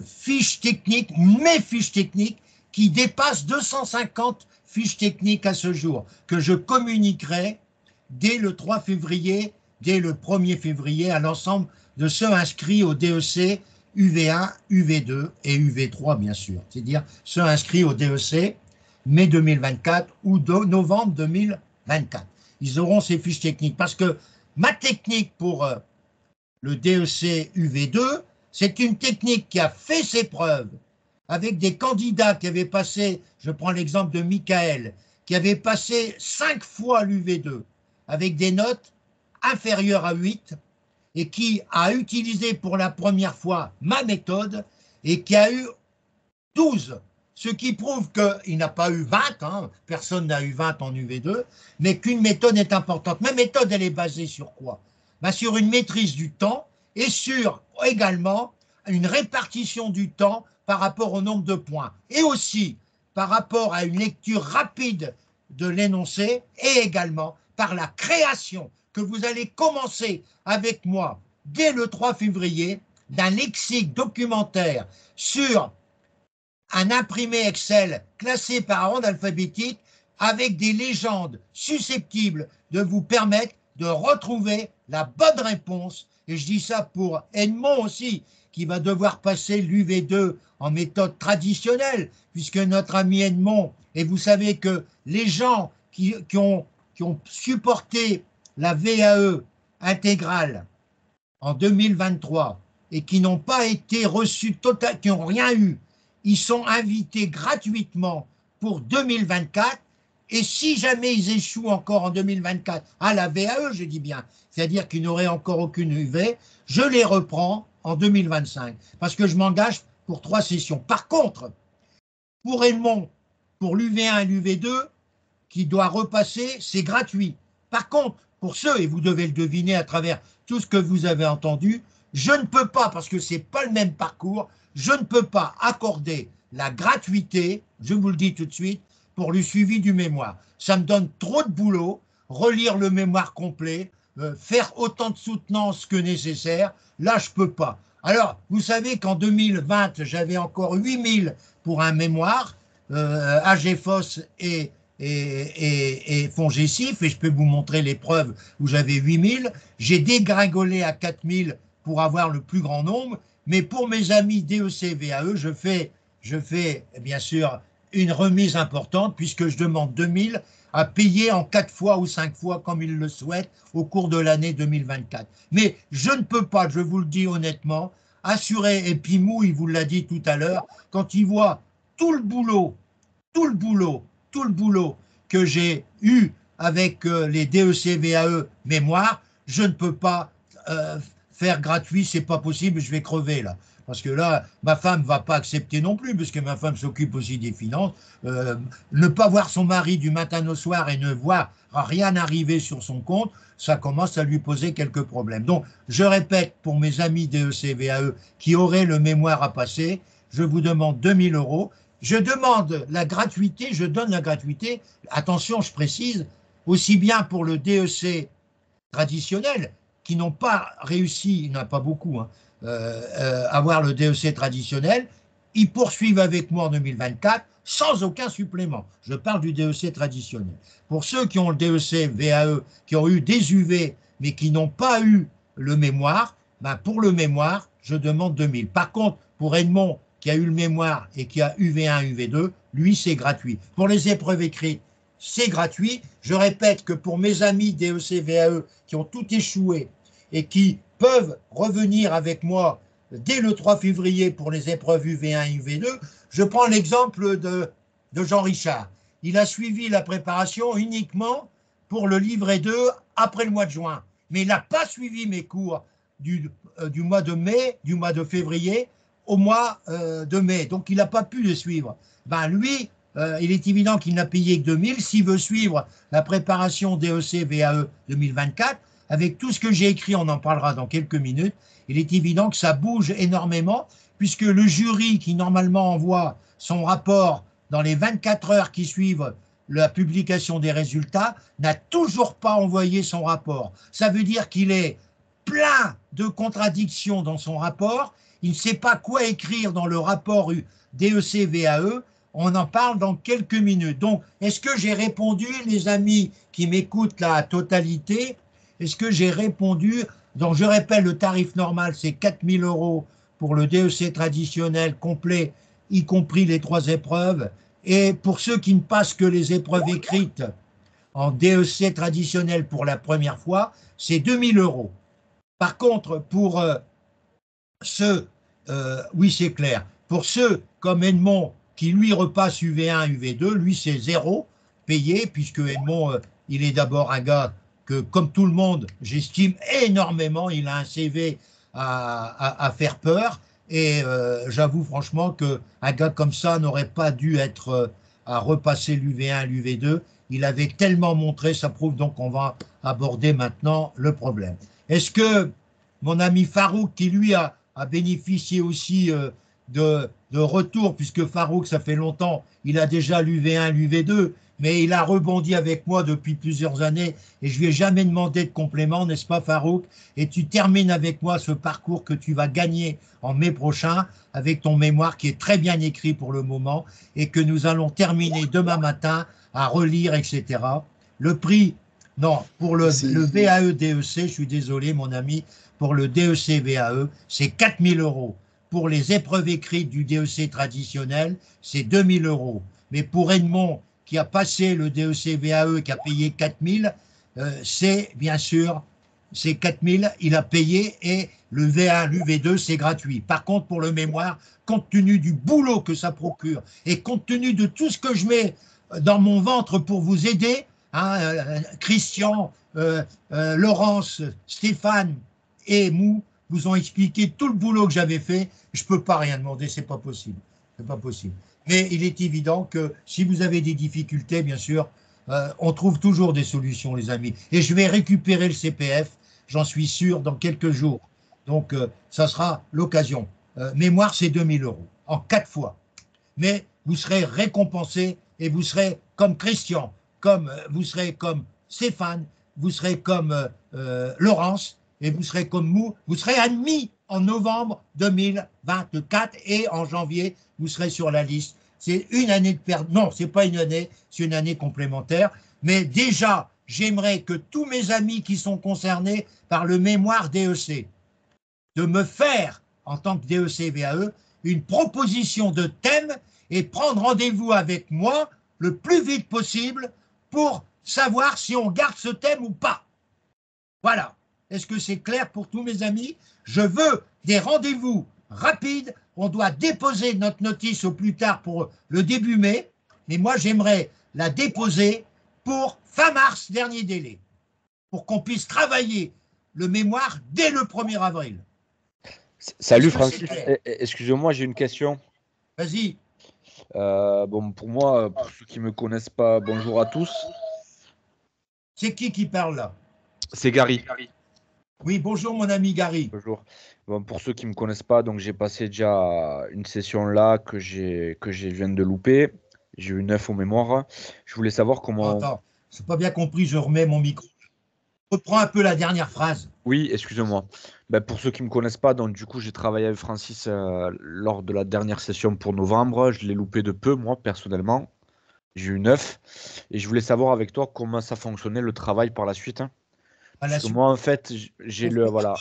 fiche technique, mes fiches techniques qui dépassent 250 fiches techniques à ce jour, que je communiquerai dès le 3 février, dès le 1er février à l'ensemble de ceux inscrits au DEC UV1, UV2 et UV3 bien sûr, c'est-à-dire ceux inscrits au DEC mai 2024 ou novembre 2024. Ils auront ces fiches techniques parce que ma technique pour le DEC UV2, c'est une technique qui a fait ses preuves avec des candidats qui avaient passé, je prends l'exemple de Michael, qui avait passé 5 fois l'UV2 avec des notes inférieures à 8 et qui a utilisé pour la première fois ma méthode et qui a eu 12, ce qui prouve qu'il n'a pas eu 20, hein, personne n'a eu 20 en UV2, mais qu'une méthode est importante. Ma méthode, elle est basée sur quoi? Ben, sur une maîtrise du temps et sur également une répartition du temps par rapport au nombre de points et aussi par rapport à une lecture rapide de l'énoncé et également par la création que vous allez commencer avec moi dès le 3 février d'un lexique documentaire sur un imprimé Excel classé par ordre alphabétique avec des légendes susceptibles de vous permettre de retrouver la bonne réponse. Et je dis ça pour Edmond aussi, qui va devoir passer l'UV2 en méthode traditionnelle, puisque notre ami Edmond, et vous savez que les gens qui ont supporté la VAE intégrale en 2023 et qui n'ont pas été reçus, qui n'ont rien eu, ils sont invités gratuitement pour 2024. Et si jamais ils échouent encore en 2024 à la VAE, je dis bien, c'est-à-dire qu'ils n'auraient encore aucune UV, je les reprends en 2025 parce que je m'engage pour 3 sessions. Par contre, pour Edmond, pour l'UV1 et l'UV2, qui doit repasser, c'est gratuit. Par contre, pour ceux, et vous devez le deviner à travers tout ce que vous avez entendu, je ne peux pas, parce que ce n'est pas le même parcours, je ne peux pas accorder la gratuité, je vous le dis tout de suite, pour le suivi du mémoire. Ça me donne trop de boulot, relire le mémoire complet, faire autant de soutenance que nécessaire, là je ne peux pas. Alors, vous savez qu'en 2020, j'avais encore 8000 pour un mémoire, AGFOS et FONGECIF, et je peux vous montrer les preuves où j'avais 8000. J'ai dégringolé à 4000 pour avoir le plus grand nombre, mais pour mes amis DEC, VAE, je fais bien sûr une remise importante puisque je demande 2000 à payer en 4 fois ou 5 fois comme ils le souhaitent au cours de l'année 2024. Mais je ne peux pas, je vous le dis honnêtement, assurer, et Pimou, il vous l'a dit tout à l'heure, quand il voit tout le boulot que j'ai eu avec les DEC, VAE, mémoire, je ne peux pas faire gratuit, c'est pas possible, je vais crever là. Parce que là, ma femme ne va pas accepter non plus, parce que ma femme s'occupe aussi des finances. Ne pas voir son mari du matin au soir et ne voir rien arriver sur son compte, ça commence à lui poser quelques problèmes. Donc, je répète, pour mes amis DEC, VAE qui auraient le mémoire à passer, je vous demande 2000 €. Je demande la gratuité, je donne la gratuité, attention, je précise, aussi bien pour le DEC traditionnel, qui n'ont pas réussi, il n'y en a pas beaucoup, avoir le DEC traditionnel, ils poursuivent avec moi en 2024 sans aucun supplément. Je parle du DEC traditionnel. Pour ceux qui ont le DEC VAE, qui ont eu des UV, mais qui n'ont pas eu le mémoire, ben pour le mémoire, je demande 2000. Par contre, pour Edmond, qui a eu le mémoire et qui a UV1, UV2, lui, c'est gratuit. Pour les épreuves écrites, c'est gratuit. Je répète que pour mes amis DEC, VAE, qui ont tout échoué et qui peuvent revenir avec moi dès le 3 février pour les épreuves UV1 et UV2, je prends l'exemple de Jean Richard. Il a suivi la préparation uniquement pour le livret 2 après le mois de juin. Mais il n'a pas suivi mes cours du mois de mai, du mois de février au mois de mai. Donc, il n'a pas pu les suivre. Ben, lui, il est évident qu'il n'a payé que 2000. S'il veut suivre la préparation DEC VAE 2024, avec tout ce que j'ai écrit, on en parlera dans quelques minutes, il est évident que ça bouge énormément, puisque le jury qui normalement envoie son rapport dans les 24 heures qui suivent la publication des résultats n'a toujours pas envoyé son rapport. Ça veut dire qu'il est plein de contradictions dans son rapport, il ne sait pas quoi écrire dans le rapport DEC VAE, on en parle dans quelques minutes. Donc, est-ce que j'ai répondu, les amis qui m'écoutent la totalité, est-ce que j'ai répondu? Donc, je répète, le tarif normal, c'est 4000 € pour le DEC traditionnel complet, y compris les 3 épreuves. Et pour ceux qui ne passent que les épreuves écrites en DEC traditionnel pour la première fois, c'est 2000 €. Par contre, pour ceux, oui, c'est clair, pour ceux comme Edmond, qui lui repasse UV1, UV2, lui, c'est 0 payé, puisque Edmond, il est d'abord un gars que, comme tout le monde, j'estime énormément. Il a un CV à faire peur. Et j'avoue franchement qu'un gars comme ça n'aurait pas dû être à repasser l'UV1, l'UV2. Il avait tellement montré, ça prouve donc qu'on va aborder maintenant le problème. Est-ce que mon ami Farouk, qui lui a bénéficié aussi de retour, puisque Farouk, ça fait longtemps, il a déjà l'UV1, l'UV2, mais il a rebondi avec moi depuis plusieurs années et je lui ai jamais demandé de complément, n'est-ce pas Farouk? Et tu termines avec moi ce parcours que tu vas gagner en mai prochain avec ton mémoire qui est très bien écrit pour le moment et que nous allons terminer demain matin à relire, etc. Le prix, non, pour le VAE DEC, je suis désolé mon ami, pour le DEC VAE, c'est 4000 €. Pour les épreuves écrites du DEC traditionnel, c'est 2000 €. Mais pour Edmond, qui a passé le DEC VAE, qui a payé 4000, c'est bien sûr, c'est 4000, il a payé et le V1, l'UV2, c'est gratuit. Par contre, pour le mémoire, compte tenu du boulot que ça procure et compte tenu de tout ce que je mets dans mon ventre pour vous aider, hein, Christian, Laurence, Stéphane et Mou vous ont expliqué tout le boulot que j'avais fait. Je ne peux pas rien demander, c'est pas possible. C'est pas possible. Mais il est évident que si vous avez des difficultés, bien sûr, on trouve toujours des solutions, les amis. Et je vais récupérer le CPF, j'en suis sûr, dans quelques jours. Donc, ça sera l'occasion. Mémoire, c'est 2000 € en 4 fois. Mais vous serez récompensé et vous serez comme Christian, vous serez comme Stéphane, vous serez comme Laurence et vous serez comme Mou. Vous serez admis en novembre 2024 et en janvier, vous serez sur la liste. C'est une année de perte. Non, c'est pas une année, c'est une année complémentaire. Mais déjà, j'aimerais que tous mes amis qui sont concernés par le mémoire DEC, de me faire, en tant que DEC VAE, une proposition de thème et prendre rendez-vous avec moi le plus vite possible pour savoir si on garde ce thème ou pas. Voilà. Est-ce que c'est clair pour tous mes amis? Je veux des rendez-vous rapides. On doit déposer notre notice au plus tard pour le début mai. Mais moi, j'aimerais la déposer pour fin mars, dernier délai, pour qu'on puisse travailler le mémoire dès le 1er avril. Salut Francis, excusez-moi, j'ai une question. Vas-y. Bon, pour moi, pour ceux qui ne me connaissent pas, bonjour à tous. C'est qui parle là? C'est Gary. Oui, bonjour mon ami Gary. Bonjour. Bon, pour ceux qui ne me connaissent pas, donc j'ai passé déjà une session là que je viens de louper. J'ai eu 9 au mémoire. Je voulais savoir comment... Attends, je n'ai pas bien compris, je remets mon micro. Reprends un peu la dernière phrase. Oui, excusez-moi. Ben, pour ceux qui ne me connaissent pas, donc du coup j'ai travaillé avec Francis lors de la dernière session pour novembre. Je l'ai loupé de peu, moi, personnellement. J'ai eu 9. Et je voulais savoir avec toi comment ça fonctionnait le travail par la suite. Parce que moi, en fait, j'ai le... Voilà.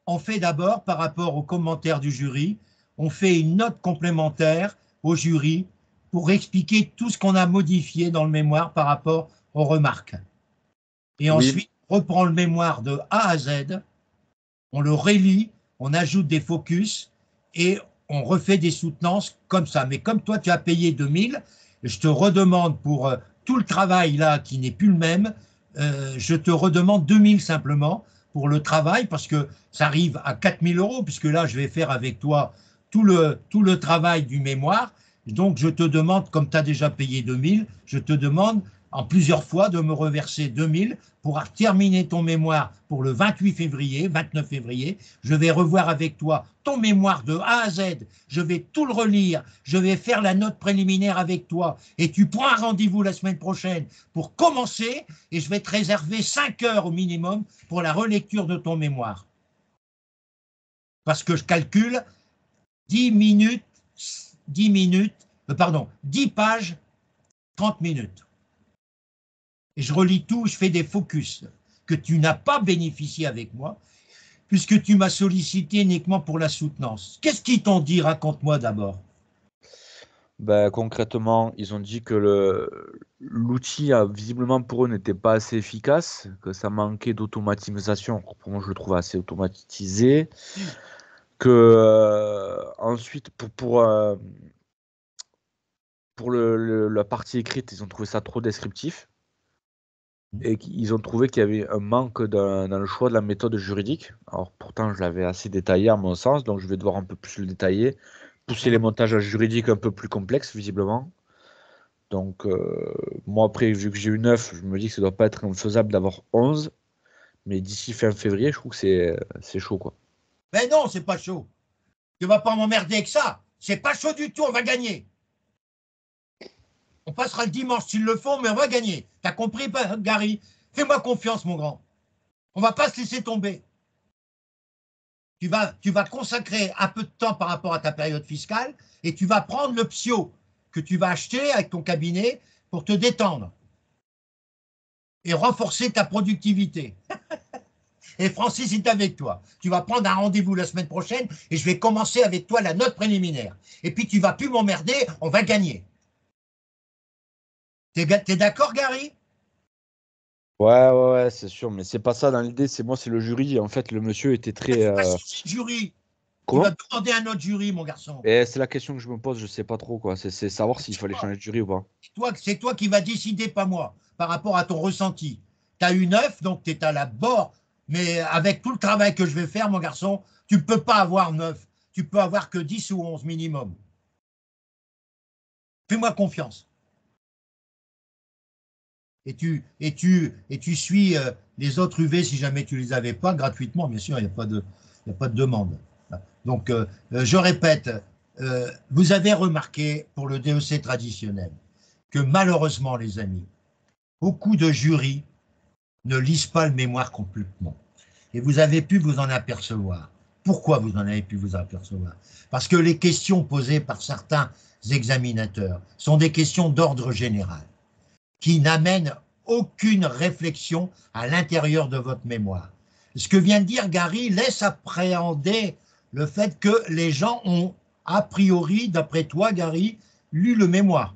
On fait d'abord, par rapport aux commentaires du jury, on fait une note complémentaire au jury pour expliquer tout ce qu'on a modifié dans le mémoire par rapport aux remarques. Et ensuite, on reprend le mémoire de A à Z, on le relit, on ajoute des focus et on refait des soutenances comme ça. Mais comme toi, tu as payé 2000, je te redemande pour tout le travail là qui n'est plus le même, je te redemande 2000 simplement pour le travail parce que ça arrive à 4000 €, puisque là, je vais faire avec toi tout le travail du mémoire. Donc, je te demande, comme tu as déjà payé 2000, je te demande en plusieurs fois de me reverser 2000 pour terminer ton mémoire pour le 28 février, 29 février. Je vais revoir avec toi ton mémoire de A à Z. Je vais tout le relire. Je vais faire la note préliminaire avec toi. Et tu prends un rendez-vous la semaine prochaine pour commencer. Et je vais te réserver 5 heures au minimum pour la relecture de ton mémoire. Parce que je calcule 10 pages, 30 minutes. Et je relis tout, je fais des focus que tu n'as pas bénéficié avec moi, puisque tu m'as sollicité uniquement pour la soutenance. Qu'est-ce qu'ils t'ont dit? Raconte-moi d'abord. Ben, concrètement, ils ont dit que l'outil, visiblement pour eux, n'était pas assez efficace, que ça manquait d'automatisation. Pour moi, je le trouve assez automatisé. Que ensuite, pour la partie écrite, ils ont trouvé ça trop descriptif. Et ils ont trouvé qu'il y avait un manque dans le choix de la méthode juridique. Alors pourtant, je l'avais assez détaillé à mon sens, donc je vais devoir un peu plus le détailler, pousser les montages juridiques un peu plus complexes, visiblement. Donc moi, après, vu que j'ai eu 9, je me dis que ça ne doit pas être faisable d'avoir 11. Mais d'ici fin février, je trouve que c'est chaud, quoi. Mais non, c'est pas chaud. Tu vas pas m'emmerder avec ça. C'est pas chaud du tout, on va gagner. On passera le dimanche s'il le faut, mais on va gagner. T'as compris, Gary? Fais-moi confiance, mon grand. On va pas se laisser tomber. Tu vas consacrer un peu de temps par rapport à ta période fiscale et tu vas prendre le psyo que tu vas acheter avec ton cabinet pour te détendre et renforcer ta productivité. Et Francis est avec toi. Tu vas prendre un rendez-vous la semaine prochaine et je vais commencer avec toi la note préliminaire. Et puis tu vas plus m'emmerder, on va gagner. T'es d'accord, Gary? Ouais, c'est sûr, mais c'est pas ça dans l'idée. C'est le jury. En fait, le monsieur était très. Jury. Tu Comment? vas demander un autre jury, mon garçon. Et c'est la question que je me pose. Je sais pas trop quoi. C'est savoir s'il fallait changer de jury ou pas. C'est toi qui vas décider, pas moi, par rapport à ton ressenti. Tu as eu 9, donc tu es à la bord. Mais avec tout le travail que je vais faire, mon garçon, tu ne peux pas avoir 9. Tu peux avoir que 10 ou 11 minimum. Fais-moi confiance. Et tu suis les autres UV si jamais tu ne les avais pas, gratuitement, bien sûr, il n'y a pas de demande. Donc, je répète, vous avez remarqué pour le DEC traditionnel que malheureusement, les amis, beaucoup de jurys ne lisent pas le mémoire complètement. Et vous avez pu vous en apercevoir. Pourquoi vous en avez pu vous apercevoir? Parce que les questions posées par certains examinateurs sont des questions d'ordre général, qui n'amènent aucune réflexion à l'intérieur de votre mémoire. Ce que vient de dire Gary laisse appréhender le fait que les gens ont, a priori, d'après toi, Gary, lu le mémoire.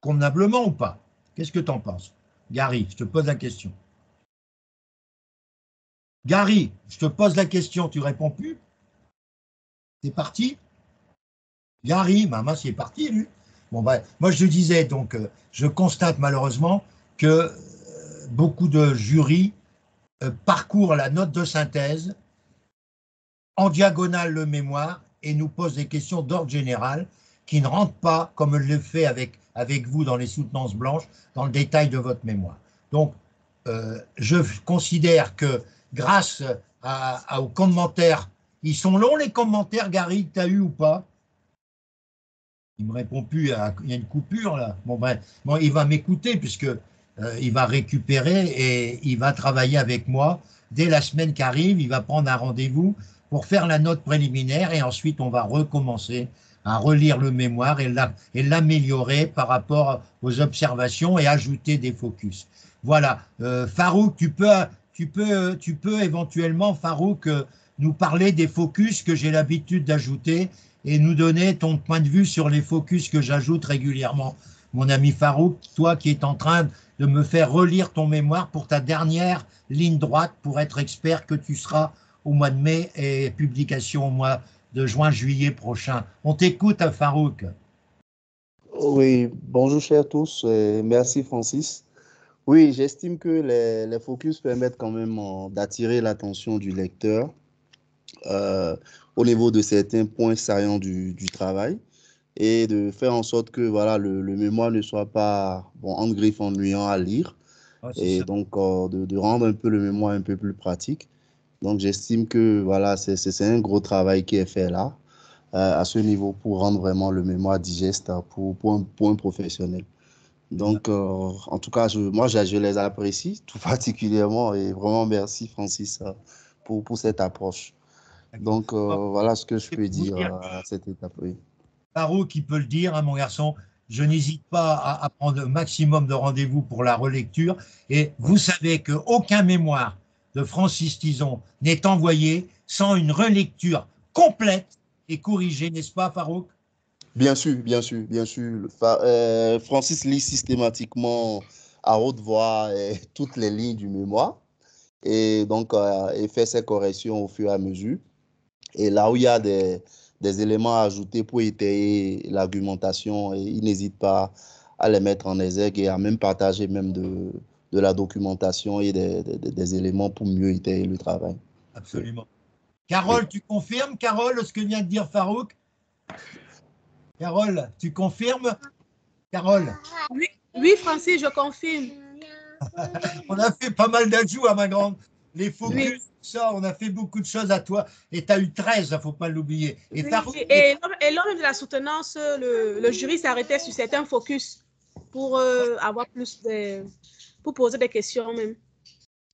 Convenablement ou pas? Qu'est-ce que tu en penses? Gary, je te pose la question. Gary, je te pose la question, tu réponds plus? C'est parti? Gary, maman, c'est parti, lui. Bon, ben, moi, je disais, donc, je constate malheureusement que beaucoup de jurys parcourent la note de synthèse, en diagonale le mémoire, et nous posent des questions d'ordre général qui ne rentrent pas, comme je le fais avec vous dans les soutenances blanches, dans le détail de votre mémoire. Donc, je considère que grâce aux commentaires, ils sont longs les commentaires, Gary, que tu as eu ou pas? Il me répond plus, il y a une coupure là. Bon, ben, bon, il va m'écouter puisque il va récupérer et il va travailler avec moi dès la semaine qui arrive. Il va prendre un rendez-vous pour faire la note préliminaire et ensuite on va recommencer à relire le mémoire et l'améliorer par rapport aux observations et ajouter des focus. Voilà. Farouk, tu peux éventuellement, Farouk, nous parler des focus que j'ai l'habitude d'ajouter et nous donner ton point de vue sur les focus que j'ajoute régulièrement. Mon ami Farouk, toi qui es en train de me faire relire ton mémoire pour ta dernière ligne droite pour être expert que tu seras au mois de mai et publication au mois de juin-juillet prochain. On t'écoute, Farouk. Oui, bonjour chers tous, merci Francis. Oui, j'estime que les focus permettent quand même d'attirer l'attention du lecteur au niveau de certains points saillants du travail et de faire en sorte que voilà, le mémoire ne soit pas en griffe ennuyant à lire et ça. Donc de rendre un peu le mémoire un peu plus pratique. Donc j'estime que voilà, c'est un gros travail qui est fait là à ce niveau pour rendre vraiment le mémoire digeste pour un professionnel. Donc, en tout cas, moi, je les apprécie tout particulièrement et vraiment merci, Francis, pour cette approche. Donc, voilà ce que je peux dire à cette étape. Oui. Farouk qui peut le dire, hein, mon garçon, je n'hésite pas à prendre le maximum de rendez-vous pour la relecture. Et vous savez qu'aucun mémoire de Francis Tison n'est envoyé sans une relecture complète et corrigée, n'est-ce pas, Farouk? Bien sûr, bien sûr, bien sûr. Francis lit systématiquement à haute voix toutes les lignes du mémoire et donc il fait ses corrections au fur et à mesure. Et là où il y a des éléments à ajouter pour étayer l'argumentation, il n'hésite pas à les mettre en exergue et à même partager même de la documentation et des éléments pour mieux étayer le travail. Absolument. Carole, tu confirmes, Carole, ce que vient de dire Farouk? Carole, tu confirmes? Carole? Oui, Francis, je confirme. On a fait pas mal d'ajouts à ma grande. Les focus, ça, on a fait beaucoup de choses à toi. Et tu as eu 13, il ne faut pas l'oublier. Et, lors de la soutenance, le jury s'arrêtait sur certains focus pour avoir plus de... pour poser des questions même.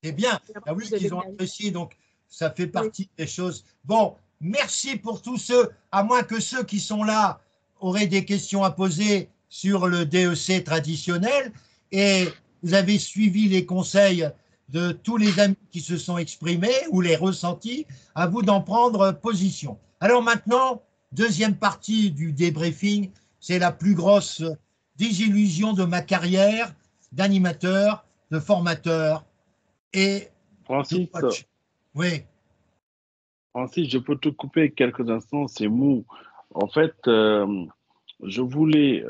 C'est bien. Ah oui, qu'ils ont apprécié, donc ça fait partie des choses. Bon, merci pour tous ceux, à moins que ceux qui sont là auraient des questions à poser sur le DEC traditionnel. Et vous avez suivi les conseils de tous les amis qui se sont exprimés ou les ressentis, à vous d'en prendre position. Alors maintenant, deuxième partie du débriefing, c'est la plus grosse désillusion de ma carrière, d'animateurs, de formateurs et de Francis, coachs. Oui, Francis, je peux te couper quelques instants, c'est mou. En fait, je voulais,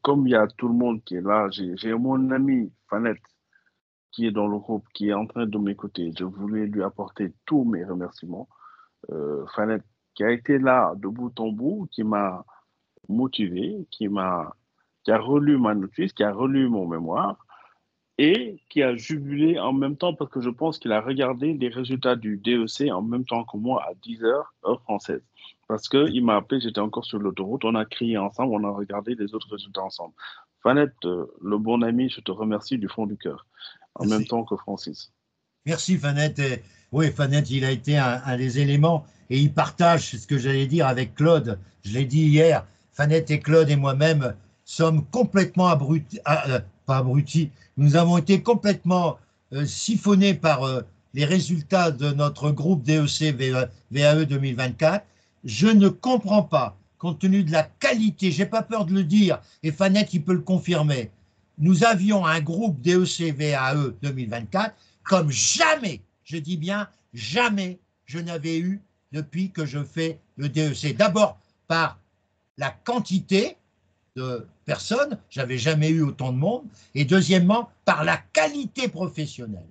comme il y a tout le monde qui est là, j'ai mon ami Fanette qui est dans le groupe, qui est en train de m'écouter. Je voulais lui apporter tous mes remerciements. Fanette, qui a été là de bout en bout, qui m'a motivé, qui a relu ma notice, qui a relu mon mémoire et qui a jubilé en même temps parce que je pense qu'il a regardé les résultats du DEC en même temps que moi à 10 heures, heure française. Parce qu'il m'a appelé, j'étais encore sur l'autoroute, on a crié ensemble, on a regardé les autres résultats ensemble. Fanette, le bon ami, je te remercie du fond du cœur, en même merci. temps que Francis. Merci Fanette. Oui, Fanette, il a été un des éléments et il partage ce que j'allais dire avec Claude. Je l'ai dit hier, Fanette et Claude et moi-même sommes complètement abrutis, pas abrutis, nous avons été complètement siphonnés par les résultats de notre groupe DEC VAE 2024. Je ne comprends pas, compte tenu de la qualité, j'ai pas peur de le dire, et Fanette, il peut le confirmer, nous avions un groupe DEC VAE 2024 comme jamais, je dis bien jamais, je n'avais eu depuis que je fais le DEC. D'abord par la quantité de personnes, j'avais jamais eu autant de monde, et deuxièmement par la qualité professionnelle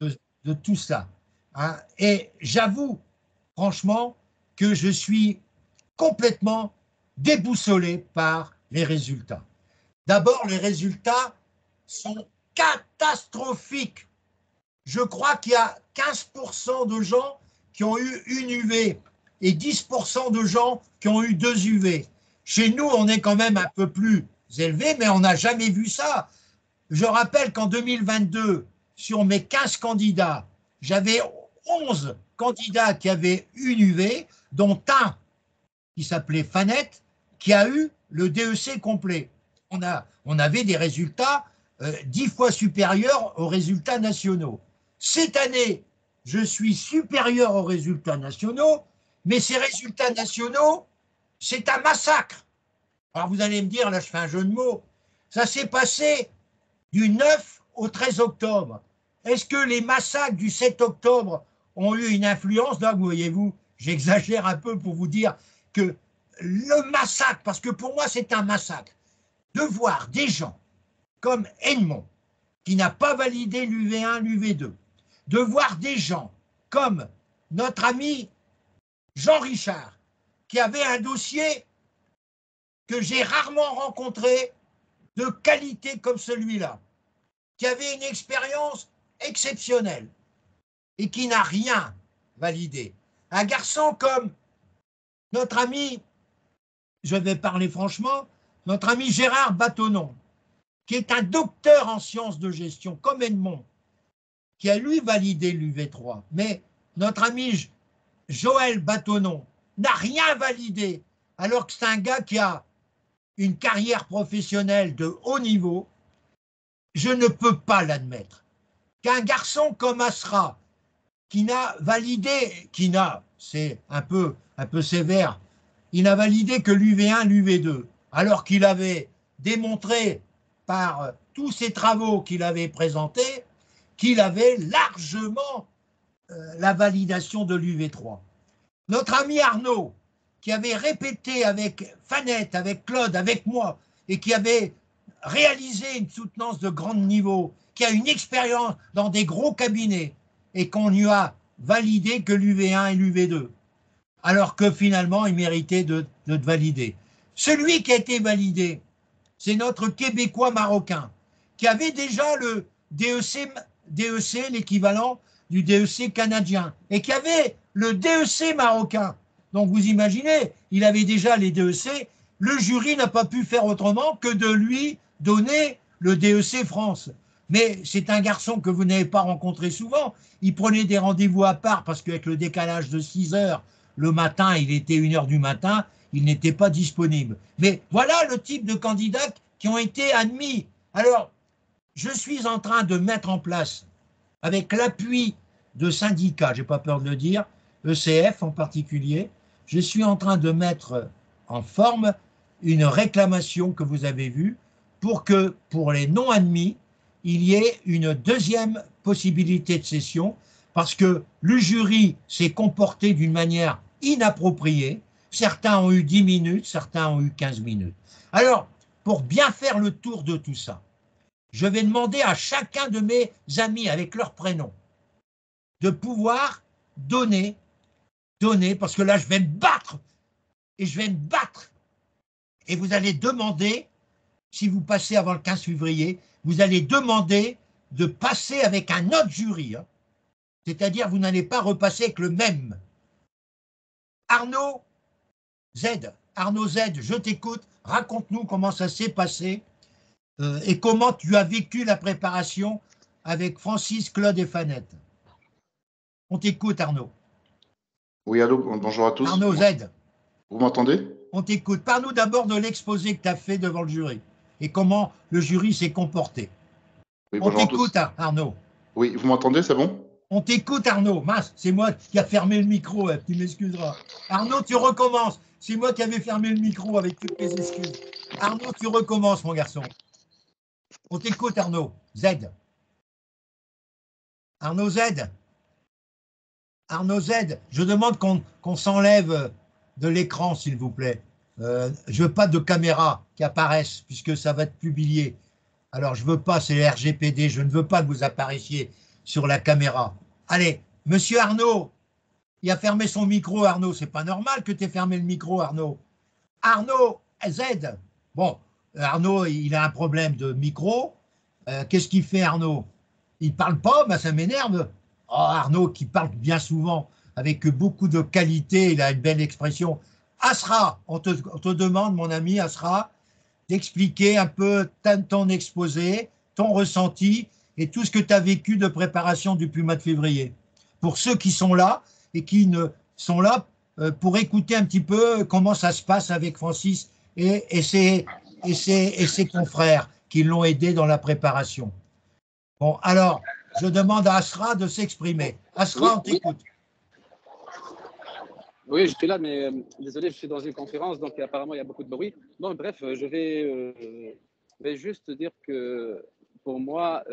de tout ça. Hein. Et j'avoue franchement que je suis complètement déboussolé par les résultats. D'abord, les résultats sont catastrophiques. Je crois qu'il y a 15% de gens qui ont eu une UV et 10% de gens qui ont eu 2 UV. Chez nous, on est quand même un peu plus élevé, mais on n'a jamais vu ça. Je rappelle qu'en 2022, sur mes 15 candidats, j'avais 11 candidats qui avaient une UV, dont un qui s'appelait Fanette, qui a eu le DEC complet. On avait des résultats 10 fois supérieurs aux résultats nationaux. Cette année, je suis supérieur aux résultats nationaux, mais ces résultats nationaux, c'est un massacre. Alors vous allez me dire, là je fais un jeu de mots, ça s'est passé du 9 au 13 octobre. Est-ce que les massacres du 7 octobre ont eu une influence? Donc, voyez-vous, j'exagère un peu pour vous dire que le massacre, parce que pour moi c'est un massacre, de voir des gens comme Edmond, qui n'a pas validé l'UV1, l'UV2, de voir des gens comme notre ami Jean Richard, qui avait un dossier que j'ai rarement rencontré de qualité comme celui-là, qui avait une expérience exceptionnelle et qui n'a rien validé. Un garçon comme notre ami, je vais parler franchement, notre ami Gérard Bâtonnon, qui est un docteur en sciences de gestion, comme Edmond, qui a lui validé l'UV3. Mais notre ami Joël Bâtonnon n'a rien validé, alors que c'est un gars qui a une carrière professionnelle de haut niveau. Je ne peux pas l'admettre. Qu'un garçon comme Asra, qui n'a validé, c'est un peu sévère, il n'a validé que l'UV1, l'UV2, alors qu'il avait démontré par tous ses travaux qu'il avait présentés qu'il avait largement la validation de l'UV3. Notre ami Arnaud, qui avait répété avec Fanette, avec Claude, avec moi, et qui avait réalisé une soutenance de grand niveau, qui a une expérience dans des gros cabinets, et qu'on lui a validé que l'UV1 et l'UV2, alors que finalement, il méritait de valider. Celui qui a été validé, c'est notre Québécois marocain, qui avait déjà le DEC, l'équivalent du DEC canadien, et qui avait le DEC marocain. Donc vous imaginez, il avait déjà les DEC, le jury n'a pas pu faire autrement que de lui donner le DEC France. Mais c'est un garçon que vous n'avez pas rencontré souvent, il prenait des rendez-vous à part parce qu'avec le décalage de 6 heures, le matin, il était 1 heure du matin, il n'était pas disponible. Mais voilà le type de candidats qui ont été admis. Alors, je suis en train de mettre en place, avec l'appui de syndicats, je n'ai pas peur de le dire, ECF en particulier, je suis en train de mettre en forme une réclamation que vous avez vue pour que, pour les non admis, il y ait une deuxième possibilité de session parce que le jury s'est comporté d'une manière inappropriée. Certains ont eu 10 minutes, certains ont eu 15 minutes. Alors, pour bien faire le tour de tout ça, je vais demander à chacun de mes amis avec leur prénom de pouvoir donner, parce que là, je vais me battre, et je vais me battre. Et vous allez demander, si vous passez avant le 15 février, vous allez demander de passer avec un autre jury. Hein. C'est-à-dire, vous n'allez pas repasser avec le même. Arnaud Z, je t'écoute. Raconte-nous comment ça s'est passé et comment tu as vécu la préparation avec Francis, Claude et Fanette. On t'écoute, Arnaud. Oui, allô, bonjour à tous. Arnaud Z. Vous m'entendez? On t'écoute. Parle-nous d'abord de l'exposé que tu as fait devant le jury et comment le jury s'est comporté. Oui, on t'écoute, Arnaud. Oui, vous m'entendez, c'est bon? On t'écoute, Arnaud. Mince, c'est moi qui a fermé le micro, tu m'excuseras. Arnaud, tu recommences. C'est moi qui avais fermé le micro avec toutes mes excuses. Arnaud, tu recommences, mon garçon. On t'écoute, Arnaud. Z. Arnaud Z. Arnaud Z. Je demande qu'on s'enlève de l'écran, s'il vous plaît. Je veux pas de caméra qui apparaissent, puisque ça va être publié. Alors, je veux pas, c'est le RGPD, je ne veux pas que vous apparaissiez sur la caméra. Allez, monsieur Arnaud, il a fermé son micro, Arnaud. C'est pas normal que tu aies fermé le micro, Arnaud. Arnaud Z. Bon, Arnaud, il a un problème de micro. Qu'est-ce qu'il fait, Arnaud? Il parle pas, ben ça m'énerve. Oh, Arnaud, qui parle bien souvent, avec beaucoup de qualité, il a une belle expression. Asra, on te demande, mon ami Asra, d'expliquer un peu ton exposé, ton ressenti et tout ce que tu as vécu de préparation depuis le mois de février. Pour ceux qui sont là et qui ne sont là pour écouter un petit peu comment ça se passe avec Francis et ses confrères qui l'ont aidé dans la préparation. Bon, alors, je demande à Asra de s'exprimer. Asra, on t'écoute. Oui, je suis là, mais désolé, je suis dans une conférence, donc apparemment il y a beaucoup de bruit. Bon, bref, je vais juste dire que pour moi,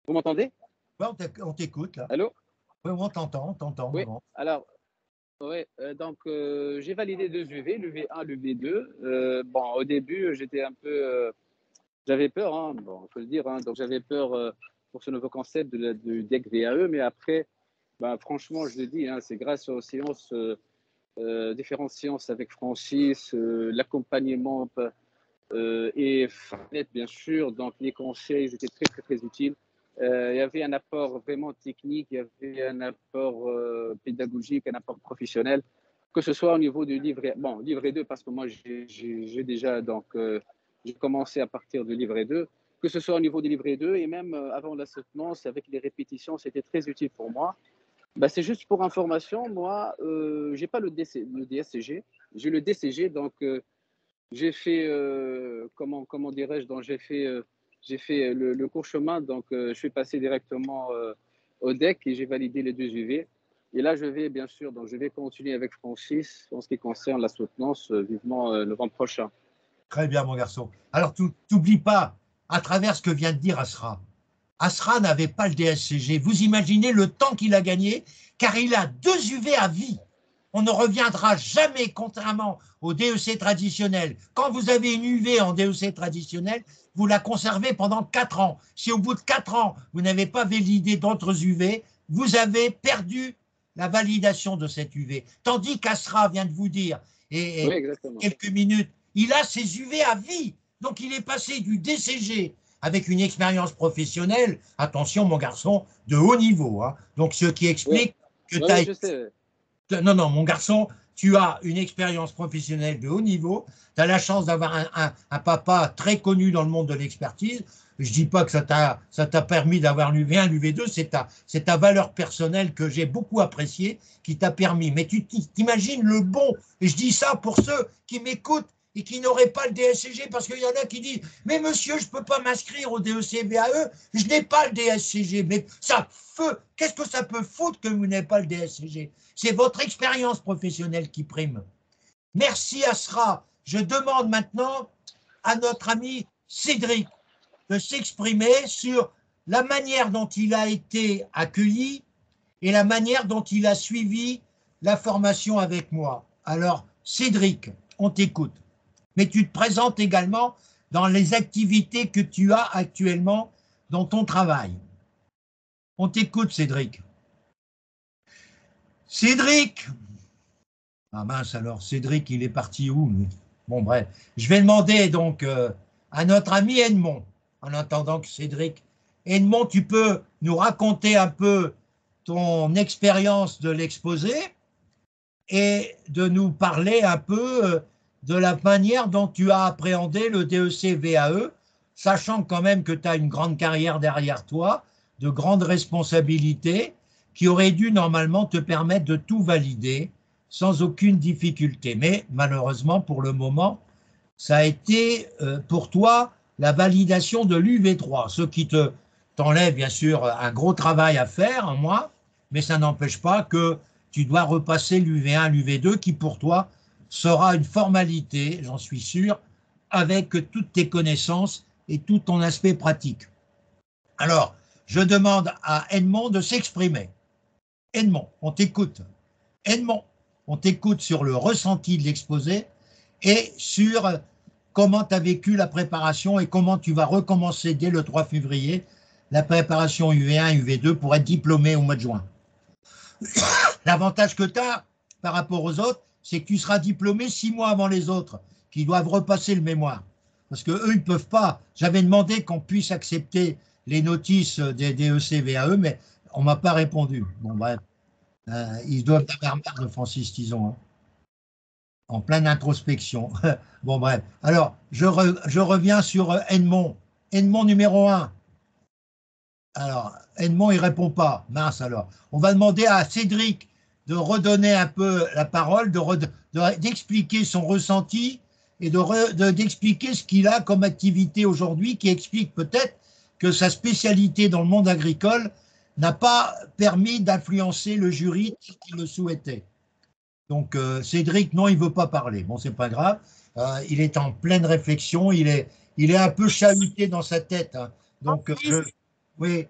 Vous m'entendez? Ouais, on t'écoute là. Allô? Oui, on t'entend, Oui, alors, ouais, donc j'ai validé 2 UV, l'UV1, l'UV2. Bon, au début, j'étais un peu. J'avais peur, hein, bon, faut le dire, hein, donc j'avais peur pour ce nouveau concept du DEC VAE, mais après. Ben, franchement, je le dis, hein, c'est grâce aux séances, différentes séances avec Francis, l'accompagnement et Fanette, bien sûr. Donc, les conseils étaient très, très, très utiles. Il y avait un apport vraiment technique, il y avait un apport pédagogique, un apport professionnel, que ce soit au niveau du livret, bon, livret 2, parce que moi, j'ai déjà, donc, j'ai commencé à partir du livret 2, que ce soit au niveau du livret 2 et même avant la soutenance, avec les répétitions, c'était très utile pour moi. Bah, c'est juste pour information, moi, je n'ai pas le DSCG, j'ai le DCG, donc j'ai fait, comment dirais-je, donc j'ai fait le court chemin, donc je suis passé directement au DEC et j'ai validé les 2 UV. Et là, je vais, bien sûr, donc je vais continuer avec Francis en ce qui concerne la soutenance, vivement novembre prochain. Très bien, mon garçon. Alors, t'oublies pas, à travers ce que vient de dire Asra, Asra n'avait pas le DSCG. Vous imaginez le temps qu'il a gagné, car il a 2 UV à vie. On ne reviendra jamais, contrairement au DEC traditionnel. Quand vous avez une UV en DEC traditionnel, vous la conservez pendant 4 ans. Si au bout de 4 ans, vous n'avez pas validé d'autres UV, vous avez perdu la validation de cette UV. Tandis qu'Asra vient de vous dire, et oui, quelques minutes, il a ses UV à vie. Donc il est passé du DCG avec une expérience professionnelle, attention mon garçon, de haut niveau. Hein. Donc ce qui explique que tu as... Non, mon garçon, tu as une expérience professionnelle de haut niveau, tu as la chance d'avoir un papa très connu dans le monde de l'expertise. Je ne dis pas que ça t'a permis d'avoir l'UV1, l'UV2, c'est ta valeur personnelle que j'ai beaucoup appréciée qui t'a permis. Mais tu t'imagines le bon, et je dis ça pour ceux qui m'écoutent et qui n'auraient pas le DSCG, parce qu'il y en a qui disent « Mais monsieur, je ne peux pas m'inscrire au DEC VAE, je n'ai pas le DSCG. » Mais qu'est-ce que ça peut foutre que vous n'avez pas le DSCG? C'est votre expérience professionnelle qui prime. Merci Asra. Je demande maintenant à notre ami Cédric de s'exprimer sur la manière dont il a été accueilli et la manière dont il a suivi la formation avec moi. Alors, Cédric, on t'écoute. Mais tu te présentes également dans les activités que tu as actuellement dans ton travail. On t'écoute, Cédric. Cédric! Ah mince alors, Cédric, il est parti où, lui? Bon, bref. Je vais demander donc à notre ami Edmond, en attendant que Cédric... Edmond, tu peux nous raconter un peu ton expérience de l'exposé et de nous parler un peu de la manière dont tu as appréhendé le DEC VAE, sachant quand même que tu as une grande carrière derrière toi, de grandes responsabilités qui auraient dû normalement te permettre de tout valider sans aucune difficulté. Mais malheureusement, pour le moment, ça a été pour toi la validation de l'UV3, ce qui t'enlève bien sûr un gros travail à faire en moi, mais ça n'empêche pas que tu dois repasser l'UV1, l'UV2 qui pour toi sera une formalité, j'en suis sûr, avec toutes tes connaissances et tout ton aspect pratique. Alors, je demande à Edmond de s'exprimer. Edmond, on t'écoute. Edmond, on t'écoute sur le ressenti de l'exposé et sur comment tu as vécu la préparation et comment tu vas recommencer dès le 3 février la préparation UV1 et UV2 pour être diplômé au mois de juin. L'avantage que tu as par rapport aux autres, c'est que tu seras diplômé 6 mois avant les autres qui doivent repasser le mémoire. Parce qu'eux, ils ne peuvent pas. J'avais demandé qu'on puisse accepter les notices des DEC VAE, mais on ne m'a pas répondu. Bon, bref. Ils doivent avoir marre de Francis Tison, hein, en pleine introspection. Bon, bref. Alors, je reviens sur Edmond. Edmond numéro 1. Alors, Edmond, il ne répond pas. Mince alors. On va demander à Cédric de redonner un peu la parole, d'expliquer son ressenti et d'expliquer ce qu'il a comme activité aujourd'hui, qui explique peut-être que sa spécialité dans le monde agricole n'a pas permis d'influencer le jury qui le souhaitait. Donc, Cédric, non, il ne veut pas parler. Bon, c'est pas grave. Il est en pleine réflexion. Il est un peu chahuté dans sa tête. Hein. Donc, oui.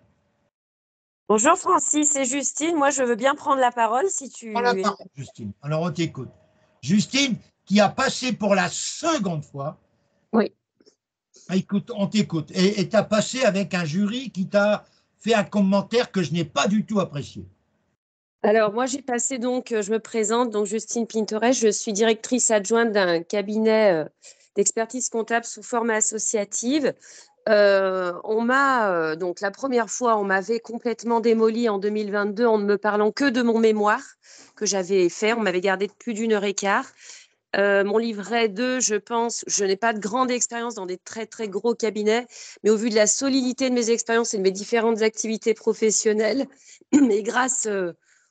Bonjour Francis, c'est Justine. Moi, je veux bien prendre la parole si tu... Prends la parole, Justine. Alors, on t'écoute. Justine, qui a passé pour la seconde fois. Oui. Écoute, on t'écoute. Et tu as passé avec un jury qui t'a fait un commentaire que je n'ai pas du tout apprécié. Alors, moi, j'ai passé donc, je me présente, donc Justine Pintorès, je suis directrice adjointe d'un cabinet d'expertise comptable sous forme associative. Donc la première fois, on m'avait complètement démoli en 2022 en ne me parlant que de mon mémoire que j'avais fait. On m'avait gardé plus d'1h15. Mon livret 2, je pense, je n'ai pas de grande expérience dans des très, très gros cabinets, mais au vu de la solidité de mes expériences et de mes différentes activités professionnelles, et grâce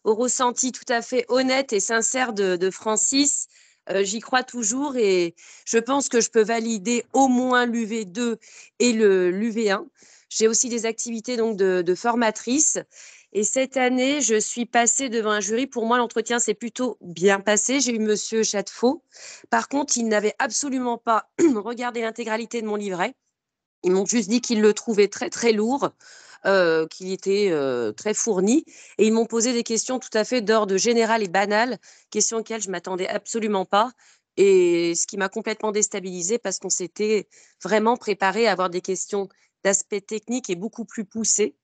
au ressenti tout à fait honnête et sincère de Francis, j'y crois toujours et je pense que je peux valider au moins l'UV2 et l'UV1. J'ai aussi des activités donc de formatrice. Et cette année, je suis passée devant un jury. Pour moi, l'entretien s'est plutôt bien passé. J'ai eu Monsieur Château. Par contre, il n'avait absolument pas regardé l'intégralité de mon livret. Ils m'ont juste dit qu'ils le trouvaient très, très lourd, qu'il était très fourni. Et ils m'ont posé des questions tout à fait d'ordre général et banal, questions auxquelles je ne m'attendais absolument pas. Et ce qui m'a complètement déstabilisée parce qu'on s'était vraiment préparé à avoir des questions d'aspect technique et beaucoup plus poussées.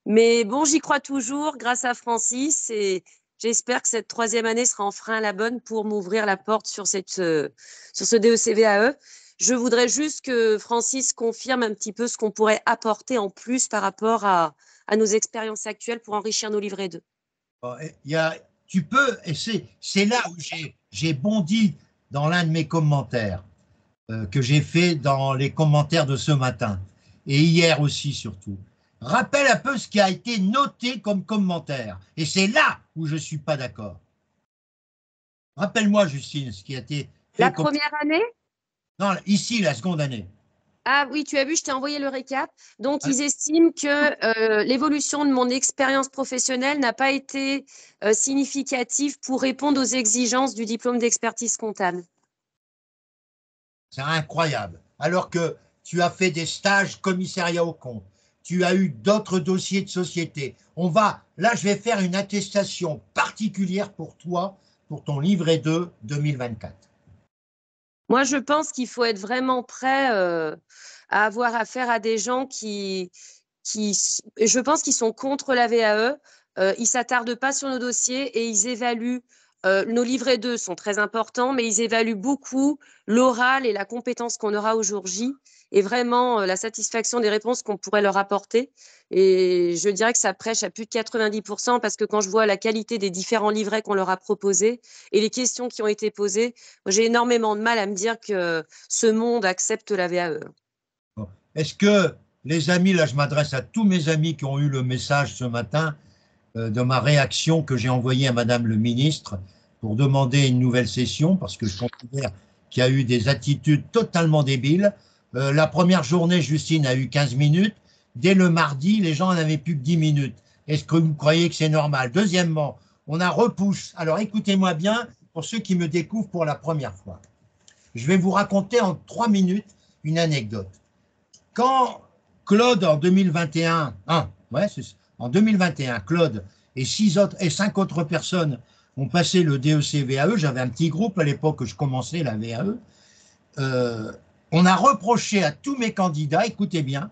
Mais bon, j'y crois toujours grâce à Francis et j'espère que cette troisième année sera enfin la bonne pour m'ouvrir la porte sur ce DEC VAE. Je voudrais juste que Francis confirme un petit peu ce qu'on pourrait apporter en plus par rapport à nos expériences actuelles pour enrichir nos livrets 2. Tu peux, et c'est là où j'ai bondi dans l'un de mes commentaires que j'ai fait dans les commentaires de ce matin et hier aussi surtout. Rappelle un peu ce qui a été noté comme commentaire. Et c'est là où je ne suis pas d'accord. Rappelle-moi, Justine, ce qui a été fait. La première année ? Non, ici, la seconde année. Ah oui, tu as vu, je t'ai envoyé le récap. Donc, ils estiment que l'évolution de mon expérience professionnelle n'a pas été significative pour répondre aux exigences du diplôme d'expertise comptable. C'est incroyable. Alors que tu as fait des stages commissariat aux comptes, tu as eu d'autres dossiers de société. Là, je vais faire une attestation particulière pour toi, pour ton livret 2 2024. Moi, je pense qu'il faut être vraiment prêt à avoir affaire à des gens qui je pense qu'ils sont contre la VAE. Ils ne s'attardent pas sur nos dossiers et ils évaluent. Nos livrets 2 sont très importants, mais ils évaluent beaucoup l'oral et la compétence qu'on aura au jour J et vraiment la satisfaction des réponses qu'on pourrait leur apporter. Et je dirais que ça prêche à plus de 90% parce que quand je vois la qualité des différents livrets qu'on leur a proposés et les questions qui ont été posées, j'ai énormément de mal à me dire que ce monde accepte la VAE. Est-ce que les amis, là je m'adresse à tous mes amis qui ont eu le message ce matin de ma réaction que j'ai envoyée à Madame le ministre pour demander une nouvelle session parce que je considère qu'il y a eu des attitudes totalement débiles. La première journée, Justine a eu 15 minutes. Dès le mardi, les gens en avaient plus que 10 minutes. Est-ce que vous croyez que c'est normal? Deuxièmement, on a repoussé. Alors écoutez-moi bien pour ceux qui me découvrent pour la première fois. Je vais vous raconter en 3 minutes une anecdote. Quand Claude en 2021, en 2021, Claude et 5 autres personnes ont passé le DEC VAE, j'avais un petit groupe à l'époque que je commençais la VAE, on a reproché à tous mes candidats, écoutez bien,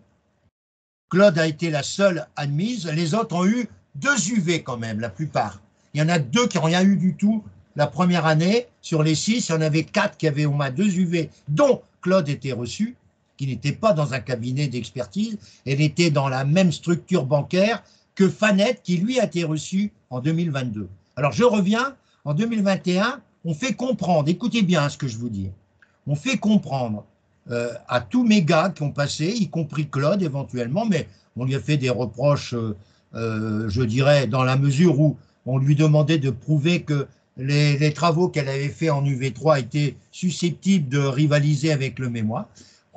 Claude a été la seule admise, les autres ont eu 2 UV quand même, la plupart. Il y en a 2 qui n'ont rien eu du tout la première année, sur les 6, il y en avait 4 qui avaient au moins 2 UV, dont Claude était reçu, qui n'était pas dans un cabinet d'expertise, elle était dans la même structure bancaire que Fanette, qui lui a été reçu en 2022. Alors je reviens, en 2021, on fait comprendre, écoutez bien ce que je vous dis, on fait comprendre à tous mes gars qui ont passé, y compris Claude éventuellement, mais on lui a fait des reproches, je dirais, dans la mesure où on lui demandait de prouver que les travaux qu'elle avait fait en UV3 étaient susceptibles de rivaliser avec le mémoire.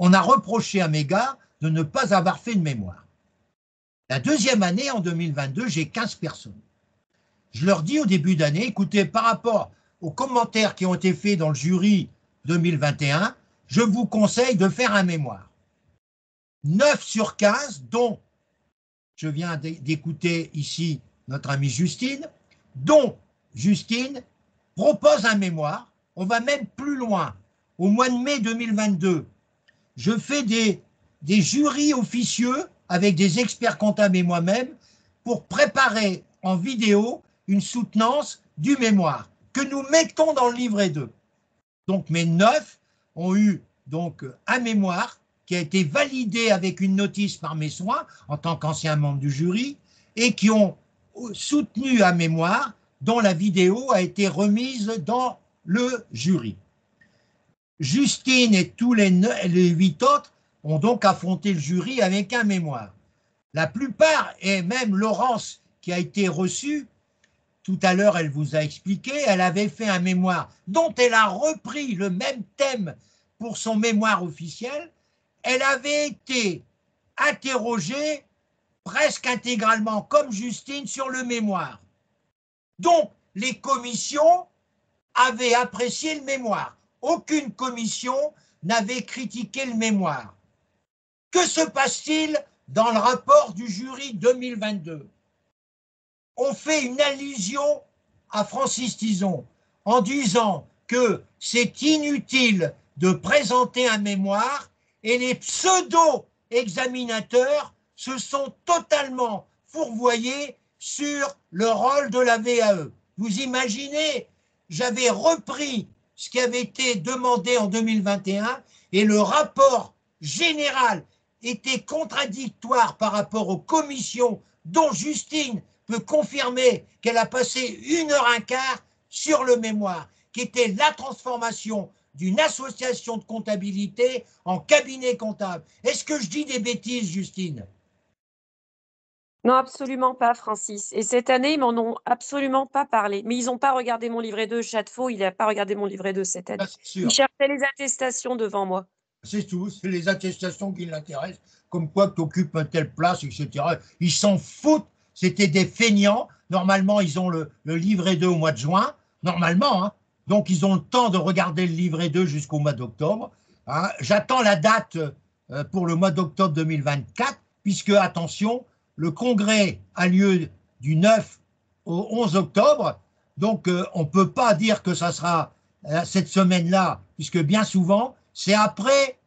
On a reproché à mes gars de ne pas avoir fait de mémoire. La deuxième année, en 2022, j'ai 15 personnes. Je leur dis au début d'année, écoutez, par rapport aux commentaires qui ont été faits dans le jury 2021, je vous conseille de faire un mémoire. 9 sur 15, dont je viens d'écouter ici notre amie Justine, dont Justine propose un mémoire. On va même plus loin. Au mois de mai 2022, je fais des jurys officieux avec des experts comptables et moi-même pour préparer en vidéo une soutenance du mémoire que nous mettons dans le livret 2. Donc mes 9 ont eu donc un mémoire qui a été validé avec une notice par mes soins en tant qu'ancien membre du jury et qui ont soutenu un mémoire dont la vidéo a été remise dans le jury. Justine et tous les 8 autres ont donc affronté le jury avec un mémoire. La plupart, et même Laurence qui a été reçue, tout à l'heure elle vous a expliqué, elle avait fait un mémoire dont elle a repris le même thème pour son mémoire officiel. Elle avait été interrogée presque intégralement, comme Justine, sur le mémoire. Donc, les commissions avaient apprécié le mémoire. Aucune commission n'avait critiqué le mémoire. Que se passe-t-il dans le rapport du jury 2022? On fait une allusion à Francis Tison en disant que c'est inutile de présenter un mémoire et les pseudo-examinateurs se sont totalement fourvoyés sur le rôle de la VAE. Vous imaginez, j'avais repris ce qui avait été demandé en 2021 et le rapport général était contradictoire par rapport aux commissions dont Justine peut confirmer qu'elle a passé 1h15 sur le mémoire, qui était la transformation d'une association de comptabilité en cabinet comptable. Est-ce que je dis des bêtises, Justine? Non, absolument pas, Francis. Et cette année, ils m'en ont absolument pas parlé. Mais ils n'ont pas regardé mon livret 2. Château, il n'a pas regardé mon livret 2 cette année. Ils cherchaient les attestations devant moi. C'est tout, c'est les attestations qui l'intéressent, comme quoi tu occupes une telle place, etc. Ils s'en foutent, c'était des feignants. Normalement, ils ont le livret 2 au mois de juin, normalement, hein. Donc ils ont le temps de regarder le livret 2 jusqu'au mois d'octobre. Hein. J'attends la date pour le mois d'octobre 2024, puisque, attention, le congrès a lieu du 9 au 11 octobre, donc on ne peut pas dire que ça sera cette semaine-là, puisque bien souvent, c'est après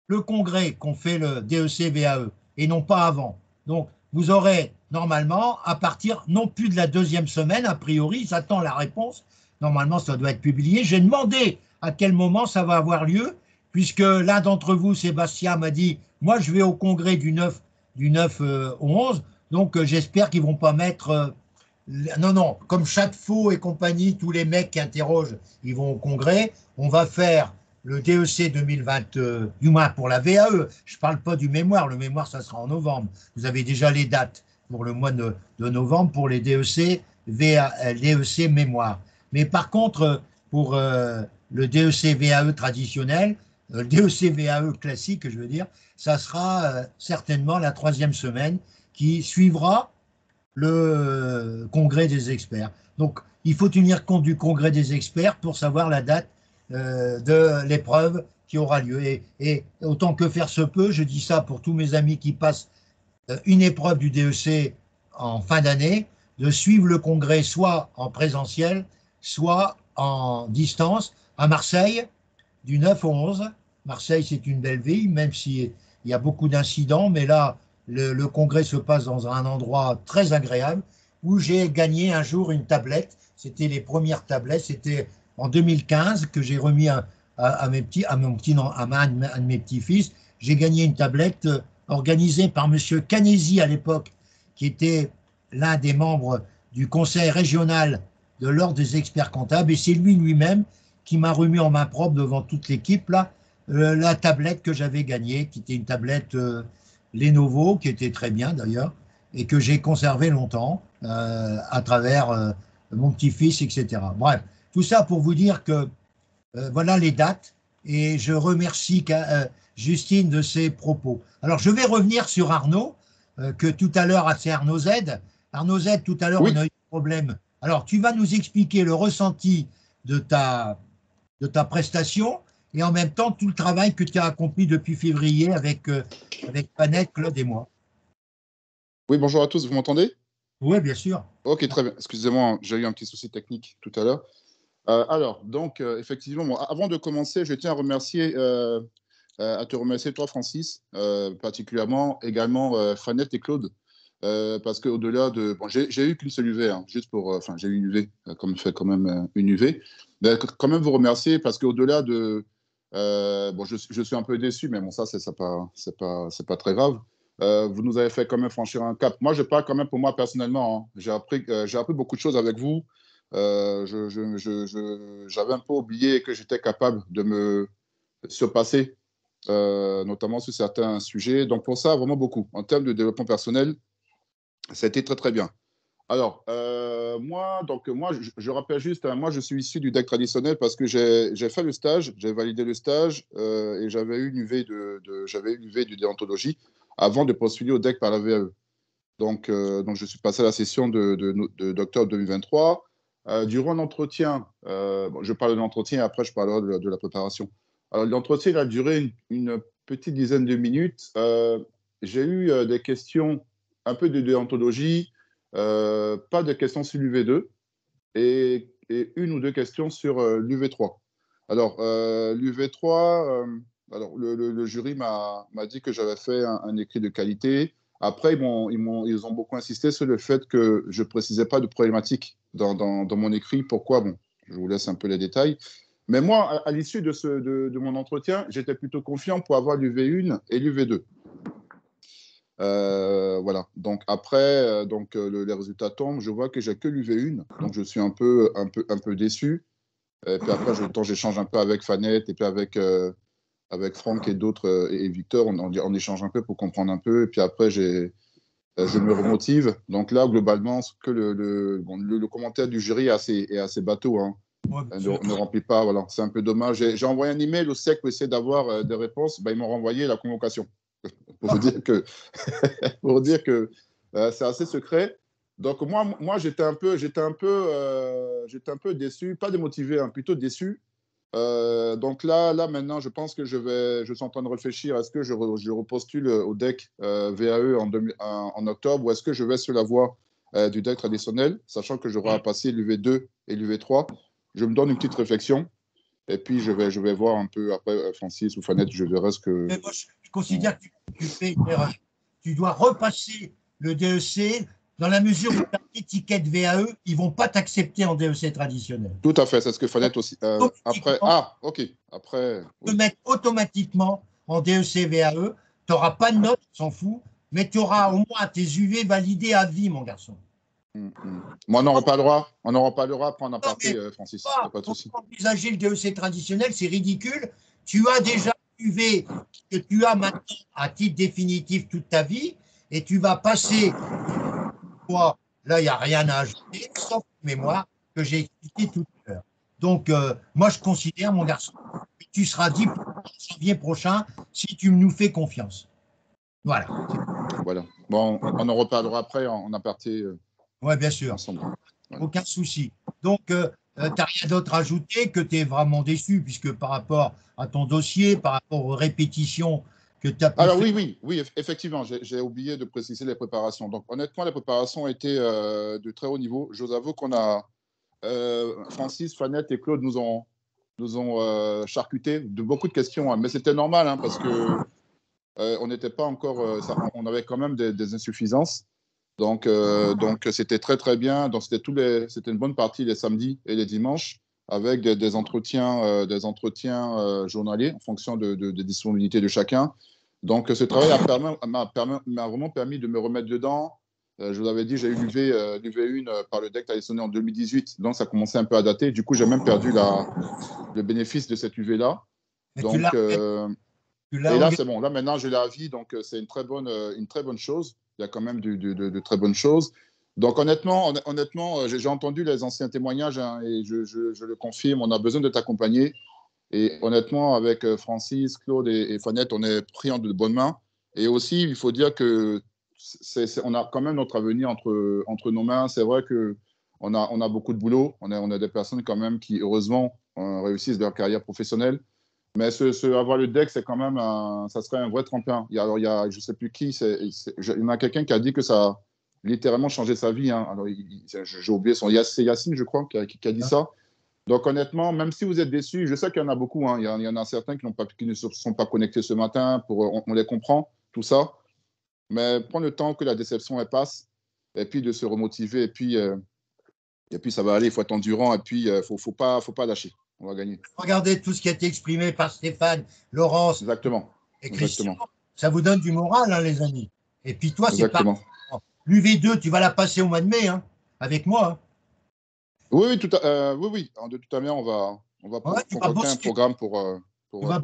le congrès qu'on fait le DEC-VAE, et non pas avant. Donc, vous aurez normalement, à partir non plus de la deuxième semaine, a priori, j'attends la réponse, normalement ça doit être publié, j'ai demandé à quel moment ça va avoir lieu, puisque l'un d'entre vous, Sébastien, m'a dit, moi je vais au congrès du 9 au 11, donc j'espère qu'ils ne vont pas mettre... non, comme Château et compagnie, tous les mecs qui interrogent, ils vont au congrès, on va faire le DEC 2020, du moins pour la VAE, je ne parle pas du mémoire, le mémoire ça sera en novembre, vous avez déjà les dates pour le mois de novembre pour les DEC, DEC mémoire. Mais par contre, pour le DEC VAE traditionnel, le DEC VAE classique, je veux dire, ça sera certainement la 3e semaine qui suivra le congrès des experts. Donc, il faut tenir compte du congrès des experts pour savoir la date de l'épreuve qui aura lieu. Et autant que faire se peut, je dis ça pour tous mes amis qui passent une épreuve du DEC en fin d'année, de suivre le congrès soit en présentiel, soit en distance à Marseille, du 9 au 11. Marseille, c'est une belle ville, même s'il y a beaucoup d'incidents, mais là, le congrès se passe dans un endroit très agréable où j'ai gagné un jour une tablette. C'était les premières tablettes, c'était en 2015 que j'ai remis à un de mes petits-fils. J'ai gagné une tablette organisée par M. Canesi à l'époque, qui était l'un des membres du conseil régional de l'ordre des experts comptables, et c'est lui-même qui m'a remis en main propre devant toute l'équipe là la tablette que j'avais gagnée, qui était une tablette Lenovo, qui était très bien d'ailleurs, et que j'ai conservée longtemps à travers mon petit-fils, etc. Bref, tout ça pour vous dire que voilà les dates, et je remercie Justine de ses propos. Alors, je vais revenir sur Arnaud, que tout à l'heure, c'est Arnaud Z. Arnaud Z, tout à l'heure, on a eu un problème. Alors, tu vas nous expliquer le ressenti de ta prestation et en même temps tout le travail que tu as accompli depuis février avec Panette, Claude et moi. Oui, bonjour à tous, vous m'entendez? Oui, bien sûr. Ok, très bien. Excusez-moi, j'ai eu un petit souci technique tout à l'heure. Alors, donc, effectivement, bon, avant de commencer, je tiens à te remercier, toi, Francis, particulièrement, également Fanette et Claude, parce qu'au-delà de... Bon, j'ai eu qu'une seule UV, hein, juste pour... Enfin, j'ai eu une UV, comme fait quand même une UV. Mais quand même vous remercier, parce qu'au-delà de... bon, je suis un peu déçu, mais bon, ça, c'est pas très grave. Vous nous avez fait quand même franchir un cap. Moi, je parle quand même pour moi personnellement. Hein. J'ai appris beaucoup de choses avec vous. J'avais un peu oublié que j'étais capable de me surpasser, notamment sur certains sujets. Donc, pour ça, vraiment beaucoup. En termes de développement personnel, ça a été très, très bien. Alors, moi, je rappelle juste, hein, moi, je suis issu du deck traditionnel parce que j'ai fait le stage, j'ai validé le stage et j'avais eu une UV de déontologie avant de postuler au deck par la VAE. Donc, je suis passé à la session d'octobre 2023. Durant l'entretien, bon, je parle de l'entretien et après je parlerai de la préparation. Alors, l'entretien a duré une petite dizaine de minutes. J'ai eu des questions, un peu de déontologie, pas de questions sur l'UV2 et une ou deux questions sur l'UV3. Alors, l'UV3, alors, le jury m'a dit que j'avais fait un écrit de qualité. Après, ils ont beaucoup insisté sur le fait que je ne précisais pas de problématique dans mon écrit. Pourquoi? Bon, je vous laisse un peu les détails. Mais moi, à l'issue de mon entretien, j'étais plutôt confiant pour avoir l'UV1 et l'UV2. Voilà. Donc, après, les résultats tombent. Je vois que j'ai que l'UV1. Donc, je suis un peu déçu. Et puis après, j'échange un peu avec Fanette et puis avec Franck et d'autres, et Victor, on échange un peu pour comprendre un peu, et puis après, je me remotive. Donc là, globalement, le commentaire du jury est assez bateau, hein. Ouais, ne remplit pas, voilà, c'est un peu dommage. J'ai envoyé un email au SEC pour essayer d'avoir des réponses, ils m'ont renvoyé la convocation, pour vous dire que c'est assez secret. Donc moi j'étais un peu déçu, pas démotivé, hein, plutôt déçu. Donc là, maintenant, je pense que je suis en train de réfléchir. Est-ce que je repostule au deck VAE en octobre, ou est-ce que je vais sur la voie du deck traditionnel, sachant que j'aurai à passer l'UV2 et l'UV3. Je me donne une petite réflexion. Et puis, je vais voir un peu après, Francis ou Fanette, je verrai ce que… Mais moi, je considère que tu fais une erreur. Tu dois repasser le DEC dans la mesure où tu as l'étiquette VAE, ils ne vont pas t'accepter en DEC traditionnel. Tout à fait, c'est ce que Fanette aussi. Après, ok. Après, te mettre automatiquement en DEC VAE, tu n'auras pas de notes, on s'en fout, mais tu auras au moins tes UV validés à vie, mon garçon. Moi, on n'aura pas le droit. On n'aura pas le droit à prendre un parti, Francis. Pas de souci. Envisager le DEC traditionnel, c'est ridicule. Tu as déjà UV que tu as maintenant à titre définitif toute ta vie, et tu vas passer. Là, il n'y a rien à ajouter, sauf mémoire que j'ai expliqué tout à l'heure. Donc, moi, je considère, mon garçon, que tu seras diplômé en janvier prochain si tu nous fais confiance. Voilà. Voilà. Bon, on en reparlera après en aparté. Oui, bien sûr. Ensemble. Voilà. Aucun souci. Donc, tu n'as rien d'autre à ajouter, que tu es vraiment déçu, puisque par rapport à ton dossier, par rapport aux répétitions que tu as pu Alors faire… oui, effectivement, j'ai oublié de préciser les préparations. Donc honnêtement, les préparations étaient de très haut niveau. Je vous avoue qu'on a, Francis, Fanette et Claude nous ont charcuté de beaucoup de questions, hein. Mais c'était normal, hein, parce que on n'était pas encore, on avait quand même des insuffisances. Donc c'était très très bien. Donc c'était une bonne partie les samedis et les dimanches, avec des entretiens journaliers en fonction des disponibilités de chacun. Donc ce travail m'a vraiment permis de me remettre dedans. Je vous avais dit, j'ai eu l'UV1 par le deck traditionnel en 2018, donc ça commençait un peu à dater. Du coup, j'ai même perdu le bénéfice de cette UV-là. Donc, et là, c'est bon. Là, maintenant, je l'ai à vie, donc c'est une très bonne chose. Il y a quand même de très bonnes choses. Donc, honnêtement, j'ai entendu les anciens témoignages, hein, et je le confirme, on a besoin de t'accompagner. Et honnêtement, avec Francis, Claude et Fanette, on est pris en de bonnes mains. Et aussi, il faut dire que on a quand même notre avenir entre nos mains. C'est vrai qu'on a beaucoup de boulot. On a des personnes quand même qui, heureusement, réussissent leur carrière professionnelle. Mais avoir le deck, c'est quand même ça serait un vrai tremplin. Il y a je ne sais plus qui, il y en a quelqu'un qui a dit que ça a littéralement changé sa vie, hein. Alors, j'ai oublié c'est Yacine, je crois, qui a dit ça. Donc, honnêtement, même si vous êtes déçus, je sais qu'il y en a beaucoup, hein. Il y en a certains qui ne se sont pas connectés ce matin. On les comprend, tout ça. Mais prendre le temps que la déception elle passe, et puis de se remotiver, et puis ça va aller. Il faut être endurant, et puis il ne faut pas lâcher. On va gagner. Regardez tout ce qui a été exprimé par Stéphane, Laurence et Christian. Ça vous donne du moral, hein, les amis. Et puis toi, c'est pas… L'UV2, tu vas la passer au mois de mai, hein, avec moi. Hein. Oui. De toute manière, on va concocter un programme pour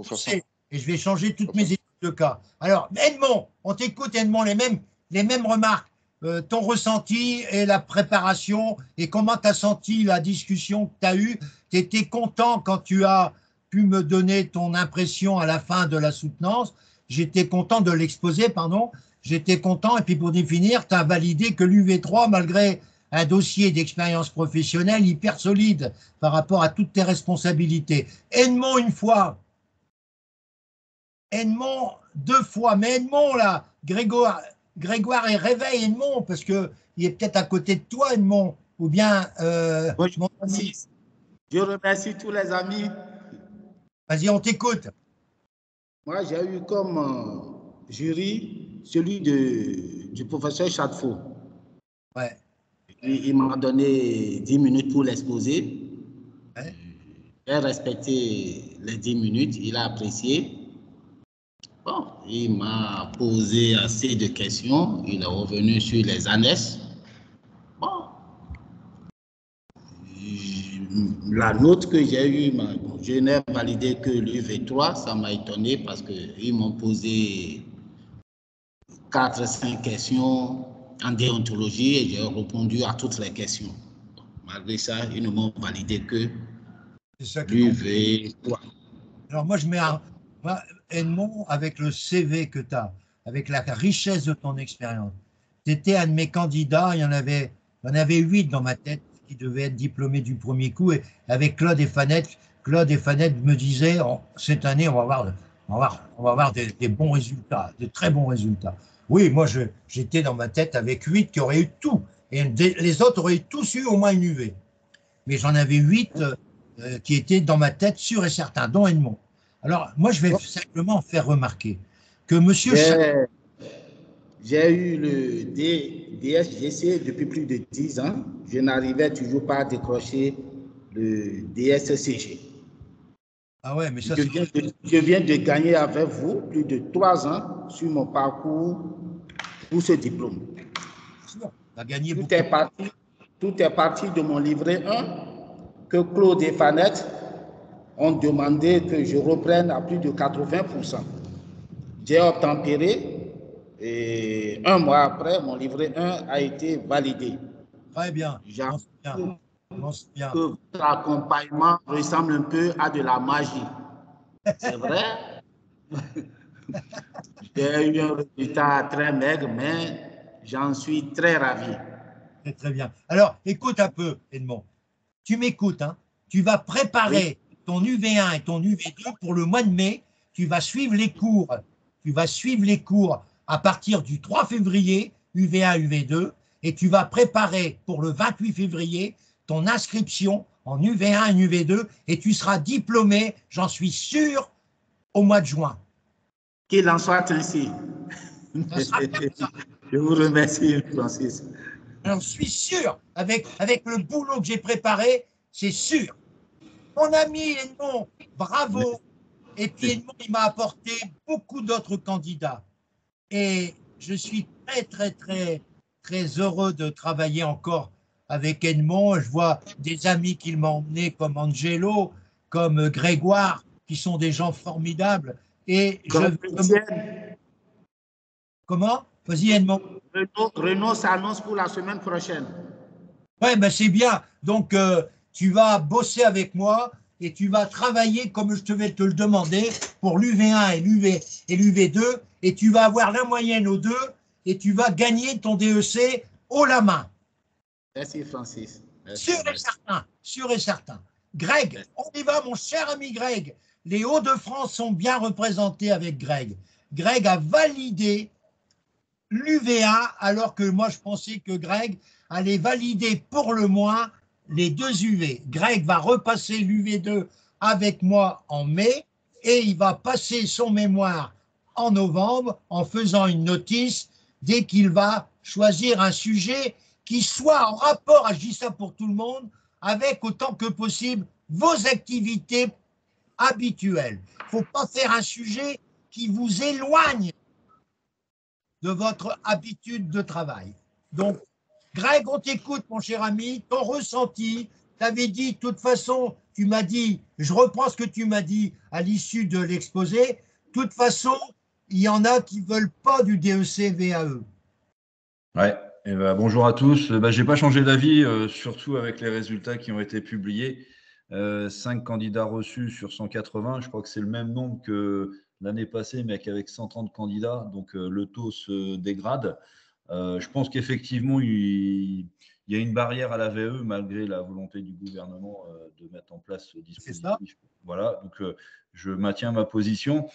faire ça. Et je vais changer toutes mes études de cas. Alors, Edmond, on t'écoute, Edmond, les mêmes remarques. Ton ressenti et la préparation, et comment tu as senti la discussion que tu as eue. Tu étais content quand tu as pu me donner ton impression à la fin de la soutenance. J'étais content de l'exposer, pardon. J'étais content, et puis pour définir, tu as validé que l'UV3, malgré un dossier d'expérience professionnelle hyper solide par rapport à toutes tes responsabilités. Edmond une fois, Edmond deux fois, mais Edmond là, Grégoire et réveille Edmond, parce qu'il est peut-être à côté de toi, Edmond, ou bien… Je remercie tous les amis. Vas-y, on t'écoute. Moi, j'ai eu comme jury celui du professeur Chadefaux. Ouais. Il m'a donné 10 minutes pour l'exposer. Ouais. J'ai respecté les 10 minutes, il a apprécié. Bon, il m'a posé assez de questions, il est revenu sur les annexes. Bon, la note que j'ai eue, je n'ai validé que l'UV3, ça m'a étonné parce qu'ils m'ont posé 4-5 questions en déontologie et j'ai répondu à toutes les questions. Malgré ça, ils ne m'ont validé que l'UV3. Alors moi, je mets Edmond, avec le CV que tu as, avec la richesse de ton expérience, tu étais un de mes candidats, il y en avait 8 dans ma tête qui devaient être diplômés du premier coup, et avec Claude et Fanette Claude et Fanette me disaient, cette année, on va avoir des bons résultats, de très bons résultats. Oui, moi, j'étais dans ma tête avec 8 qui auraient eu tout. Et les autres auraient tous eu au moins une UV. Mais j'en avais 8 qui étaient dans ma tête, sûr et certain, dont Edmond. Alors, moi, je vais simplement faire remarquer que monsieur... J'ai eu le DSGC depuis plus de 10 ans. Je n'arrivais toujours pas à décrocher le DSCG. Ah ouais, mais ça, je viens de gagner avec vous plus de 3 ans sur mon parcours pour ce diplôme. Gagné tout est parti de mon livret 1 que Claude et Fanette ont demandé que je reprenne à plus de 80%. J'ai obtempéré et 1 mois après, mon livret 1 a été validé. Très bien. Que votre accompagnement ressemble un peu à de la magie. C'est vrai. J'ai eu un résultat très maigre, mais j'en suis très ravi. Très bien. Alors, écoute un peu, Edmond. Tu m'écoutes, hein? Tu vas préparer ton UV1 et ton UV2 pour le mois de mai. Tu vas suivre les cours. Tu vas suivre les cours à partir du 3 février, UV1, UV2, et tu vas préparer pour le 28 février ton inscription en UV1 et UV2, et tu seras diplômé, j'en suis sûr, au mois de juin. Qu'il en soit ainsi. Je vous remercie, Francis. J'en suis sûr, avec le boulot que j'ai préparé, c'est sûr. Mon ami Edmond, bravo. Et puis Edmond, il m'a apporté beaucoup d'autres candidats. Et je suis très, très, très, très heureux de travailler encore avec Edmond. Je vois des amis qu'il m'a emmenés comme Angelo, comme Grégoire, qui sont des gens formidables. Et Comment? Vas-y, Edmond. Renaud s'annonce pour la semaine prochaine. Ouais, ben c'est bien. Donc, tu vas bosser avec moi et tu vas travailler comme je vais te le demander pour l'UV1 et l'UV2 et tu vas avoir la moyenne aux deux et tu vas gagner ton DEC haut la main. Merci, Francis. Sûr et certain. Greg, on y va, mon cher ami Greg. Les Hauts-de-France sont bien représentés avec Greg. Greg a validé l'UV1 alors que moi je pensais que Greg allait valider pour le moins les 2 UV. Greg va repasser l'UV2 avec moi en mai et il va passer son mémoire en novembre en faisant une notice dès qu'il va choisir un sujet qui soit en rapport, je dis ça pour tout le monde, avec autant que possible vos activités habituelles. Il ne faut pas faire un sujet qui vous éloigne de votre habitude de travail. Donc, Greg, on t'écoute, mon cher ami, ton ressenti. Tu avais dit, de toute façon, tu m'as dit, je reprends ce que tu m'as dit à l'issue de l'exposé, de toute façon, il y en a qui ne veulent pas du DEC VAE. Ouais, et bonjour à tous. Je n'ai pas changé d'avis, surtout avec les résultats qui ont été publiés. 5 candidats reçus sur 180, je crois que c'est le même nombre que l'année passée, mais avec 130 candidats, donc le taux se dégrade. Je pense qu'effectivement, il y a une barrière à la VE malgré la volonté du gouvernement de mettre en place ce dispositif. Voilà, donc je maintiens ma position.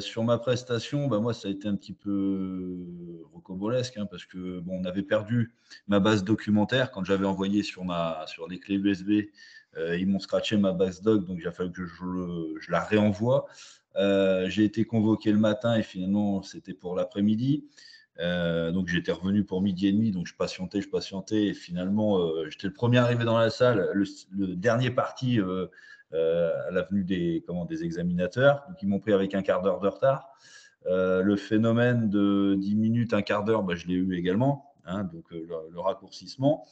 Sur ma prestation, moi, ça a été un petit peu rocambolesque parce que on avait perdu ma base documentaire quand j'avais envoyé sur les clés USB. Ils m'ont scratché ma base doc, donc il a fallu que je la réenvoie. J'ai été convoqué le matin et finalement, c'était pour l'après-midi. Donc j'étais revenu pour 12h30, donc je patientais et finalement j'étais le premier arrivé dans la salle, le dernier parti à l'avenue des examinateurs, donc ils m'ont pris avec un quart d'heure de retard. Le phénomène de 10 minutes, un quart d'heure, je l'ai eu également, donc le raccourcissement.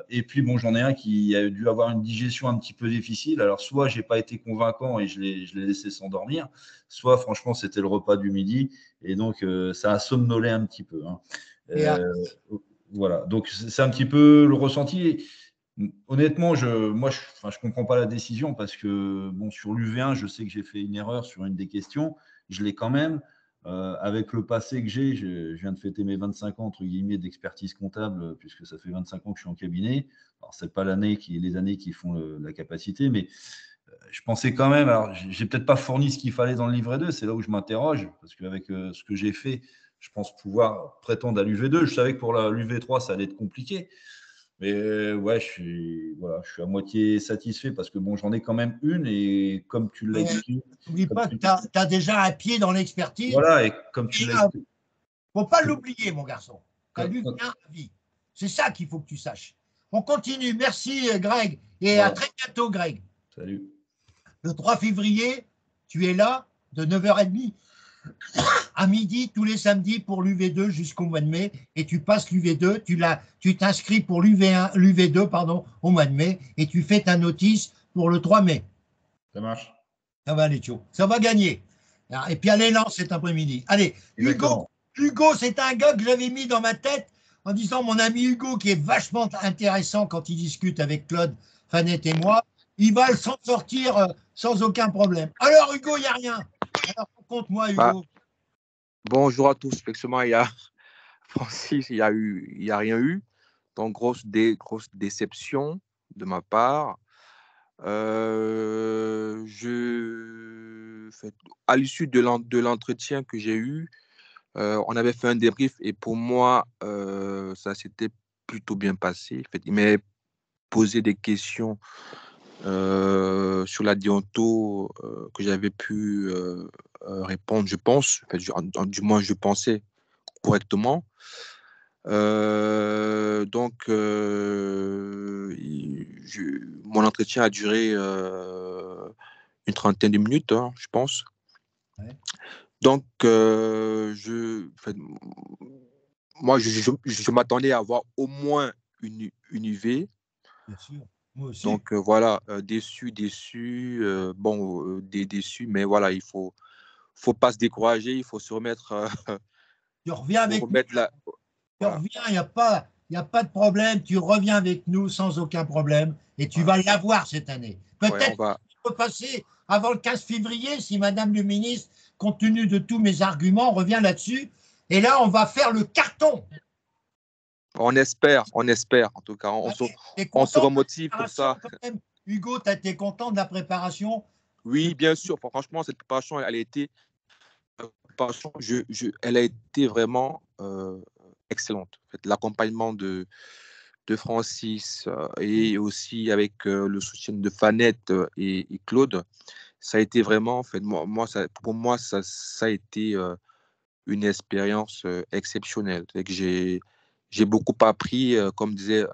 Et puis j'en ai un qui a dû avoir une digestion un petit peu difficile. Alors soit j'ai pas été convaincant et je l'ai laissé s'endormir, soit franchement c'était le repas du midi et donc ça a somnolé un petit peu. Voilà, donc c'est un petit peu le ressenti. Honnêtement, je comprends pas la décision parce que sur l'UV1, je sais que j'ai fait une erreur sur une des questions. Je l'ai quand même. Avec le passé que je viens de fêter mes 25 ans entre guillemets d'expertise comptable puisque ça fait 25 ans que je suis en cabinet. Alors c'est pas les années qui font la capacité, mais je pensais quand même, alors j'ai peut-être pas fourni ce qu'il fallait dans le livret 2, c'est là où je m'interroge, parce qu'avec ce que j'ai fait, je pense pouvoir prétendre à l'UV2. Je savais que pour l'UV3, ça allait être compliqué. Mais ouais, je suis à moitié satisfait parce que bon, j'en ai quand même une et comme tu l'as expliqué. N'oublie pas que tu as déjà un pied dans l'expertise. Voilà, et comme tu l'as expliqué. Il ne faut pas l'oublier, mon garçon. Tu as lu bien la vie. C'est ça qu'il faut que tu saches. On continue. Merci, Greg. Et à très bientôt, Greg. Salut. Le 3 février, tu es là de 9h30 à midi tous les samedis pour l'UV2 jusqu'au mois de mai et tu passes l'UV2, tu t'inscris pour l'UV2 pardon, au mois de mai et tu fais ta notice pour le 3 mai. Ça marche. Ça va, Létio. Ça va gagner. Et puis à l'élan cet après-midi. Allez, Hugo, c'est un gars que j'avais mis dans ma tête en disant mon ami Hugo qui est vachement intéressant quand il discute avec Claude, Fanette et moi, il va s'en sortir sans aucun problème. Alors Hugo, il n'y a rien. Alors raconte-moi Hugo. Bonjour à tous. Effectivement, il y a Francis, il y a rien eu. Donc grosse déception de ma part. À l'issue de l'entretien que j'ai eu, on avait fait un débrief et pour moi, ça s'était plutôt bien passé. En fait, il m'a posé des questions sur la déonto que j'avais pu répondre, je pense. En fait, du moins, je pensais correctement. Donc, mon entretien a duré une trentaine de minutes, hein, je pense. Ouais. Donc, moi, je m'attendais à avoir au moins une UV. Bien sûr, moi aussi. Donc, voilà, déçu, mais voilà, il faut pas se décourager, il faut se remettre. Tu reviens avec nous. Tu reviens, il n'y a pas de problème, tu reviens avec nous sans aucun problème et tu vas l'avoir cette année. Peut-être qu'on peut passer avant le 15 février si Madame le ministre, compte tenu de tous mes arguments, revient là-dessus. Et là, on va faire le carton. On espère. En tout cas, on se remotive pour ça. Hugo, tu as été content de la préparation? Oui, bien sûr. Franchement, cette préparation, elle a été vraiment excellente. En fait, l'accompagnement de Francis et aussi avec le soutien de Fanette et Claude, ça a été vraiment, en fait, pour moi, ça a été une expérience exceptionnelle. J'ai beaucoup appris, comme disait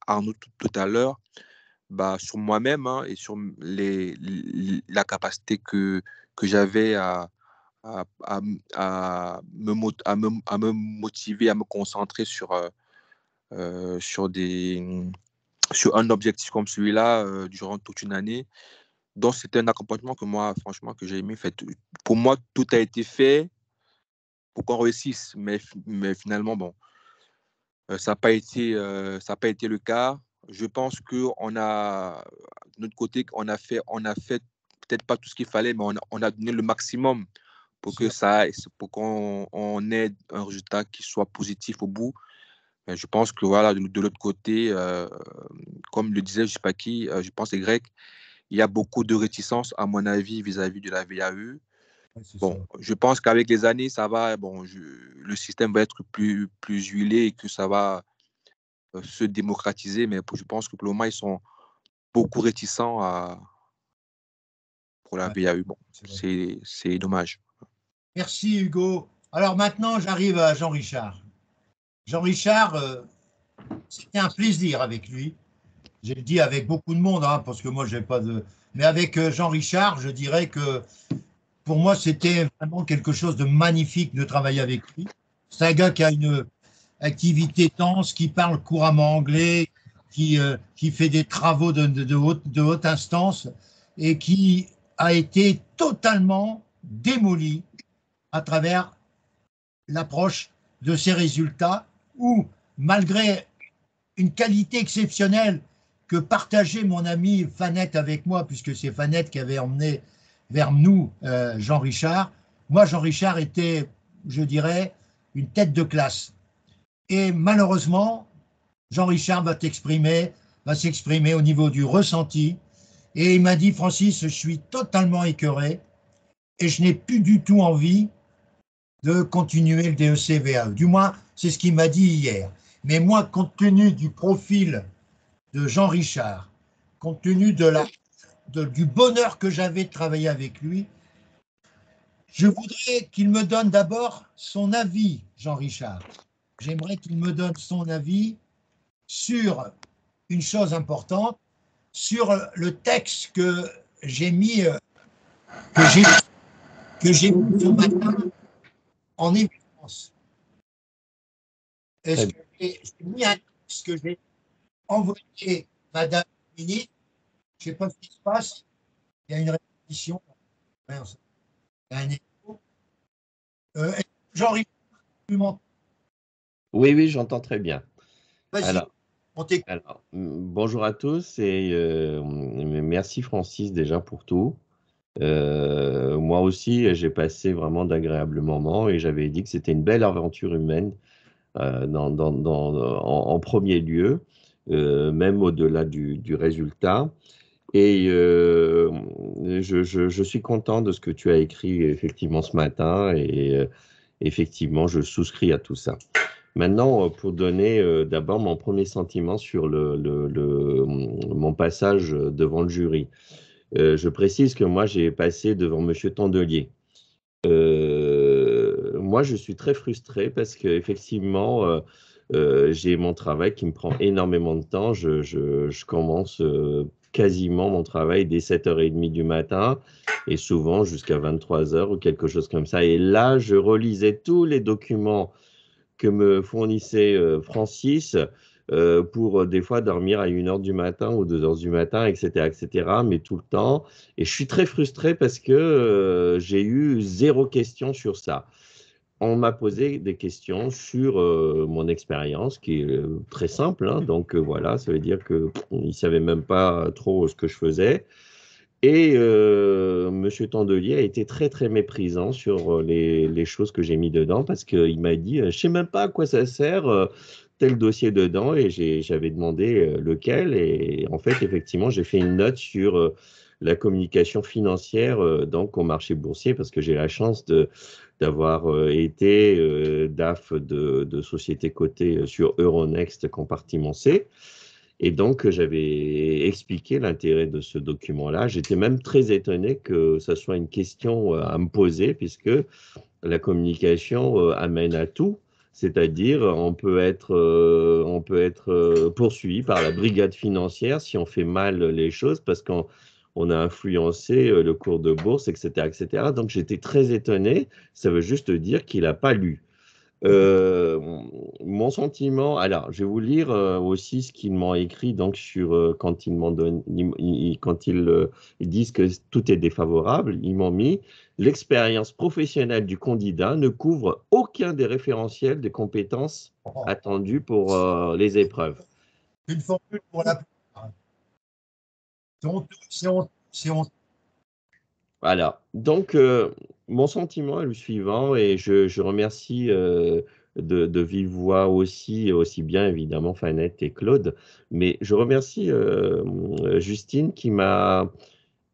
Arnaud tout à l'heure, sur moi-même et sur la capacité que j'avais à me motiver, à me concentrer sur un objectif comme celui-là durant toute une année. Donc, c'était un accompagnement que moi, franchement, que j'ai aimé. Fait, pour moi, tout a été fait pour qu'on réussisse, mais finalement, bon, ça n'a pas été le cas. Je pense qu'on a, de notre côté, on a fait peut-être pas tout ce qu'il fallait, mais on a donné le maximum pour qu'on ait un résultat qui soit positif au bout. Mais je pense que voilà, de l'autre côté, comme le disait, je ne sais pas qui, je pense que c'est Greg, il y a beaucoup de réticence, à mon avis, vis-à-vis de la VAE. Bon, je pense qu'avec les années, ça va. Bon, le système va être plus huilé et que ça va se démocratiser. Mais je pense que pour le moment, ils sont beaucoup réticents pour la VAE. Bon, c'est dommage. Merci Hugo. Alors maintenant, j'arrive à Jean-Richard. Jean-Richard, c'était un plaisir avec lui. Je le dis avec beaucoup de monde, hein, parce que moi, j'ai pas de. Mais avec Jean-Richard, je dirais que pour moi, c'était vraiment quelque chose de magnifique de travailler avec lui. C'est un gars qui a une activité dense, qui parle couramment anglais, qui fait des travaux de haute instance et qui a été totalement démoli à travers l'approche de ces résultats où, malgré une qualité exceptionnelle que partageait mon ami Fanette avec moi, puisque c'est Fanette qui avait emmené vers nous Jean-Richard, moi, Jean-Richard était, je dirais, une tête de classe. Et malheureusement, Jean-Richard va s'exprimer au niveau du ressenti Et il m'a dit, Francis, je suis totalement écœuré et je n'ai plus du tout envie de continuer le DEC-VAE. Du moins, c'est ce qu'il m'a dit hier. Mais moi, compte tenu du profil de Jean Richard, compte tenu du bonheur que j'avais de travailler avec lui, je voudrais qu'il me donne d'abord son avis, Jean Richard. J'aimerais qu'il me donne son avis sur une chose importante, sur le texte que j'ai mis, que j'ai mis ce matin en évidence. Est-ce que j'ai mis un texte que j'ai envoyé Madame la ministre? Je ne sais pas ce qui se passe. Il y a une répétition. Il y a un écho. Jean-Richard, tu m'entends? Oui, oui, j'entends très bien. Vas-y, on t'écoute. Alors, bonjour à tous et merci Francis déjà pour tout. Moi aussi, j'ai passé vraiment d'agréables moments et j'avais dit que c'était une belle aventure humaine en premier lieu, même au-delà du résultat. Et je suis content de ce que tu as écrit effectivement ce matin et effectivement, je souscris à tout ça. Maintenant, pour donner d'abord mon premier sentiment sur mon passage devant le jury. Je précise que moi, j'ai passé devant M. Tondelier. Moi, je suis très frustré parce qu'effectivement, j'ai mon travail qui me prend énormément de temps. Je commence quasiment mon travail dès 7h30 du matin et souvent jusqu'à 23h ou quelque chose comme ça. Et là, je relisais tous les documents que me fournissait Francis pour des fois dormir à 1h du matin ou 2h du matin, etc., mais tout le temps. Et je suis très frustré parce que j'ai eu 0 question sur ça. On m'a posé des questions sur mon expérience, qui est très simple, hein, donc voilà, ça veut dire qu'ils ne savaient même pas trop ce que je faisais. Et M. Tondelier a été très, très méprisant sur les choses que j'ai mis dedans parce qu'il m'a dit « je ne sais même pas à quoi ça sert, tel dossier dedans » et j'avais demandé lequel. Et en fait, effectivement, j'ai fait une note sur la communication financière donc au marché boursier parce que j'ai la chance d'avoir été DAF de société cotée sur Euronext compartiment C. Et donc, j'avais expliqué l'intérêt de ce document-là. J'étais même très étonné que ce soit une question à me poser, puisque la communication amène à tout. C'est-à-dire, on peut être poursuivi par la brigade financière si on fait mal les choses, parce qu'on a influencé le cours de bourse, etc., etc. Donc, j'étais très étonné. Ça veut juste dire qu'il n'a pas lu. Mon sentiment, alors je vais vous lire aussi ce qu'ils m'ont écrit donc sur quand ils m'ont donné, quand ils disent que tout est défavorable, ils m'ont mis l'expérience professionnelle du candidat ne couvre aucun des référentiels des compétences attendues pour les épreuves. Une formule pour la plupart. C'est honteux. Voilà, donc mon sentiment est le suivant et je remercie de vive voix aussi bien évidemment Fanette et Claude, mais je remercie Justine qui m'a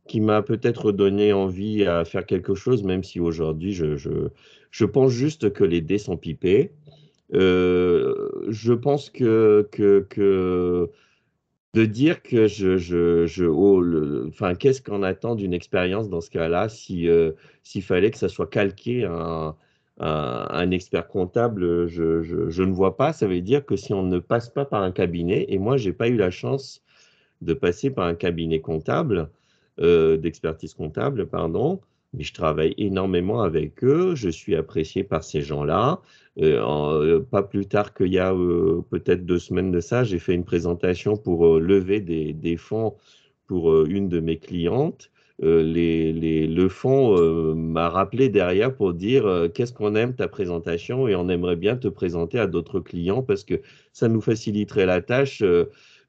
peut-être donné envie à faire quelque chose, même si aujourd'hui je pense juste que les dés sont pipés. Je pense que de dire que enfin, qu'est-ce qu'on attend d'une expérience dans ce cas-là, s'il fallait que ça soit calqué à un expert comptable, je ne vois pas. Ça veut dire que si on ne passe pas par un cabinet, et moi, je n'ai pas eu la chance de passer par un cabinet comptable, d'expertise comptable, pardon, mais je travaille énormément avec eux, je suis apprécié par ces gens-là. Pas plus tard qu'il y a peut-être 2 semaines de ça, j'ai fait une présentation pour lever des fonds pour une de mes clientes. Le fonds m'a rappelé derrière pour dire qu'est-ce qu'on aime ta présentation et on aimerait bien te présenter à d'autres clients parce que ça nous faciliterait la tâche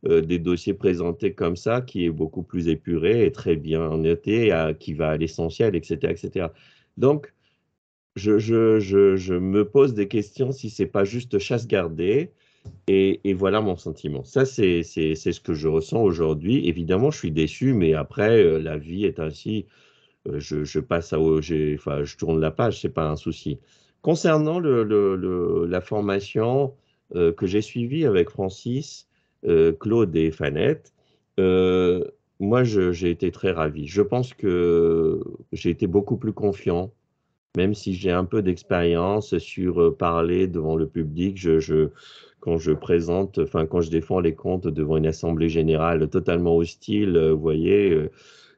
des dossiers présentés comme ça qui est beaucoup plus épuré et très bien noté, qui va à l'essentiel, etc., etc. Donc, je me pose des questions si ce n'est pas juste chasse gardée Et voilà mon sentiment. Ça, c'est ce que je ressens aujourd'hui. Évidemment, je suis déçu, mais après, la vie est ainsi. Je passe enfin, je tourne la page, c'est pas un souci. Concernant la formation que j'ai suivie avec Francis, Claude et Fanette, euh, moi, j'ai été très ravi. Je pense que j'ai été beaucoup plus confiant, même si j'ai un peu d'expérience sur parler devant le public. Quand je présente, enfin, quand je défends les comptes devant une assemblée générale totalement hostile, vous voyez,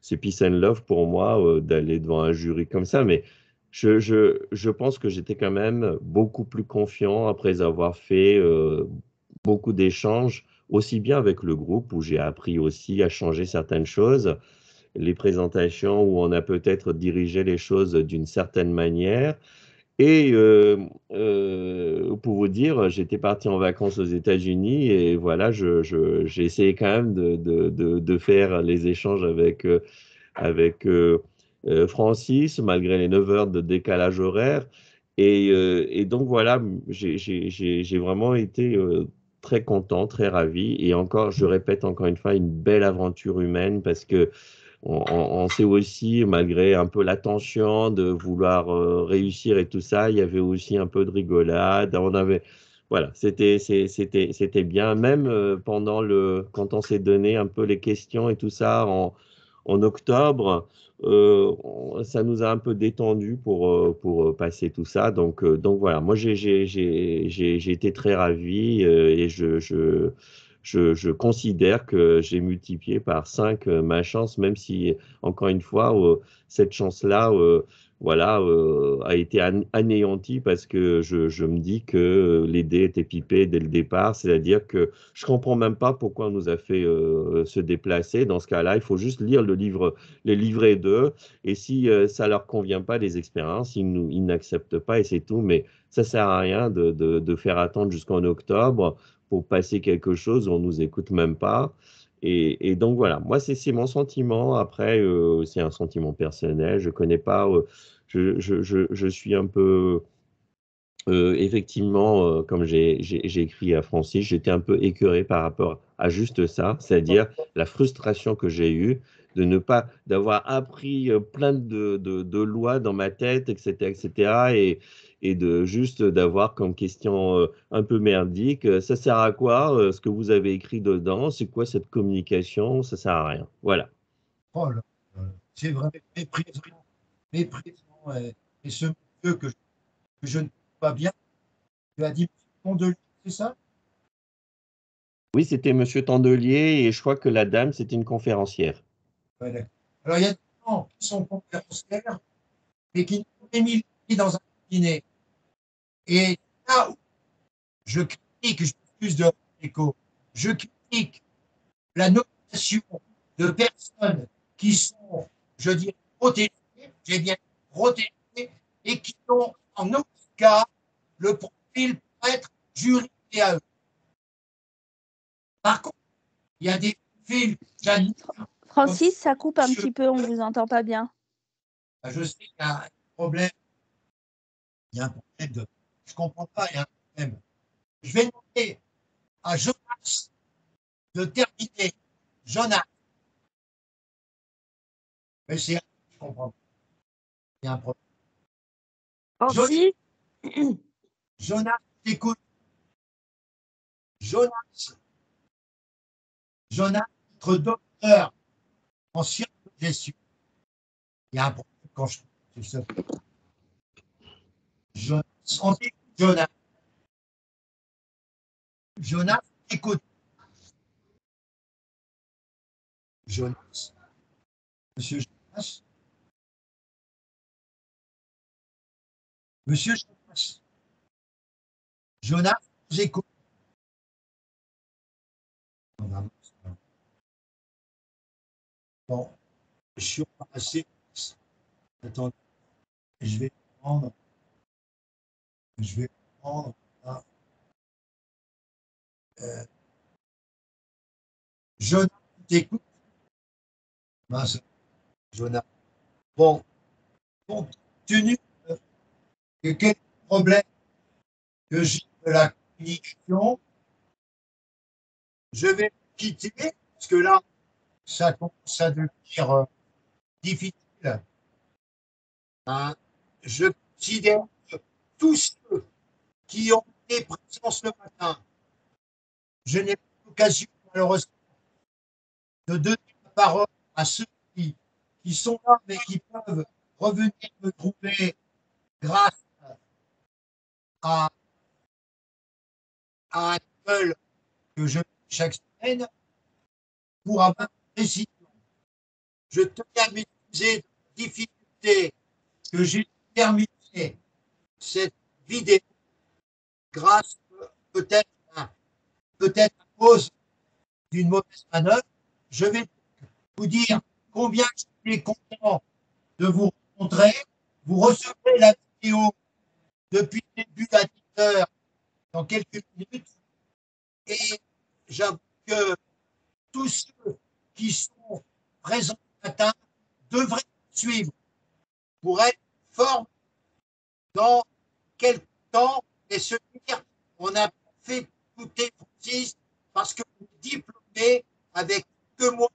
c'est peace and love pour moi d'aller devant un jury comme ça, mais je pense que j'étais quand même beaucoup plus confiant après avoir fait beaucoup d'échanges, aussi bien avec le groupe où j'ai appris aussi à changer certaines choses, les présentations où on a peut-être dirigé les choses d'une certaine manière. Et pour vous dire, j'étais parti en vacances aux États-Unis et voilà, j'ai essayé quand même de faire les échanges avec Francis, malgré les 9 heures de décalage horaire. Et donc voilà, j'ai vraiment été très content, très ravi. Et encore, je répète encore une fois, une belle aventure humaine parce que on sait aussi, malgré un peu la tension de vouloir réussir et tout ça, il y avait aussi un peu de rigolade. Voilà, c'était bien. Même quand on s'est donné un peu les questions et tout ça en octobre, ça nous a un peu détendu pour passer tout ça. Donc voilà, moi j'ai été très ravi et je considère que j'ai multiplié par 5 ma chance, même si, encore une fois, cette chance-là voilà, a été anéantie parce que je me dis que les dés étaient pipés dès le départ, c'est-à-dire que je ne comprends même pas pourquoi on nous a fait se déplacer. Dans ce cas-là, il faut juste lire les livrets d'eux, et si ça ne leur convient pas, les expériences, ils n'acceptent pas et c'est tout, mais ça ne sert à rien de faire attendre jusqu'en octobre pour passer quelque chose, on ne nous écoute même pas. Et donc voilà, moi c'est mon sentiment. Après, c'est un sentiment personnel. Je connais pas. Je suis un peu effectivement, comme j'ai écrit à Francis, j'étais un peu écœuré par rapport à juste ça, c'est-à-dire la frustration que j'ai eue de ne pas d'avoir appris plein de lois dans ma tête, etc., etc., et de juste d'avoir comme question un peu merdique, ça sert à quoi ce que vous avez écrit dedans? C'est quoi cette communication? Ça sert à rien. Voilà. Oh là, c'est vraiment méprisant, méprisant. Et ce monsieur que je ne connais pas bien, tu as dit Tondelier, c'est ça? Oui, c'était Monsieur Tandelier et je crois que la dame, c'était une conférencière. Ouais, d'accord. Alors, il y a des gens qui sont conférencières, mais qui n'ont jamais mis le pied dans un cabinet. Et là où je critique, je m'excuse de l'écho, je critique la nomination de personnes qui sont, je dirais, protégées, j'ai bien dit protégées, et qui n'ont en aucun cas le profil pour être jury PAE. Par contre, il y a des profils que j'admire. Francis, ça coupe un petit peu, on ne vous entend pas bien. Je sais qu'il y a un problème. Il y a un problème de. Je ne comprends pas, il y a un problème. Je vais demander à Jonas de terminer. Jonas. Mais c'est. Je comprends pas. Il y a un problème. Francis. Jonas, écoute. Jonas, notre docteur en sciences de gestion. Il y a un problème quand je. Jonas, on t'écoute, Jonas. Jonas, écoute. Jonas. Monsieur Jonas. Monsieur Jonas. Jonas, j'écoute. Bon, je suis embarrassé. Attends, je vais prendre. Là. Jonas, t'écoutes. Mince, Jonas. Bon, compte tenu de quelques problèmes que j'ai de la communication, je vais quitter, parce que là, ça commence à devenir difficile. Hein. Je considère que tous ceux qui ont été présents ce matin, je n'ai pas l'occasion, malheureusement, de donner la parole à ceux qui sont là, mais qui peuvent revenir me trouver grâce à un appel que je fais chaque semaine pour avoir une décision. Je tenais à m'excuser de la difficulté que j'ai terminé cette vidéo grâce peut-être à cause d'une mauvaise manœuvre. Je vais vous dire combien je suis content de vous rencontrer. Vous recevrez la vidéo depuis le début à 10h dans quelques minutes. Et j'avoue que tous ceux qui sont présents ce matin devraient suivre pour être forts dans quelques temps et se dire on a fait écouter Francis parce que vous êtes diplômé avec 2 mois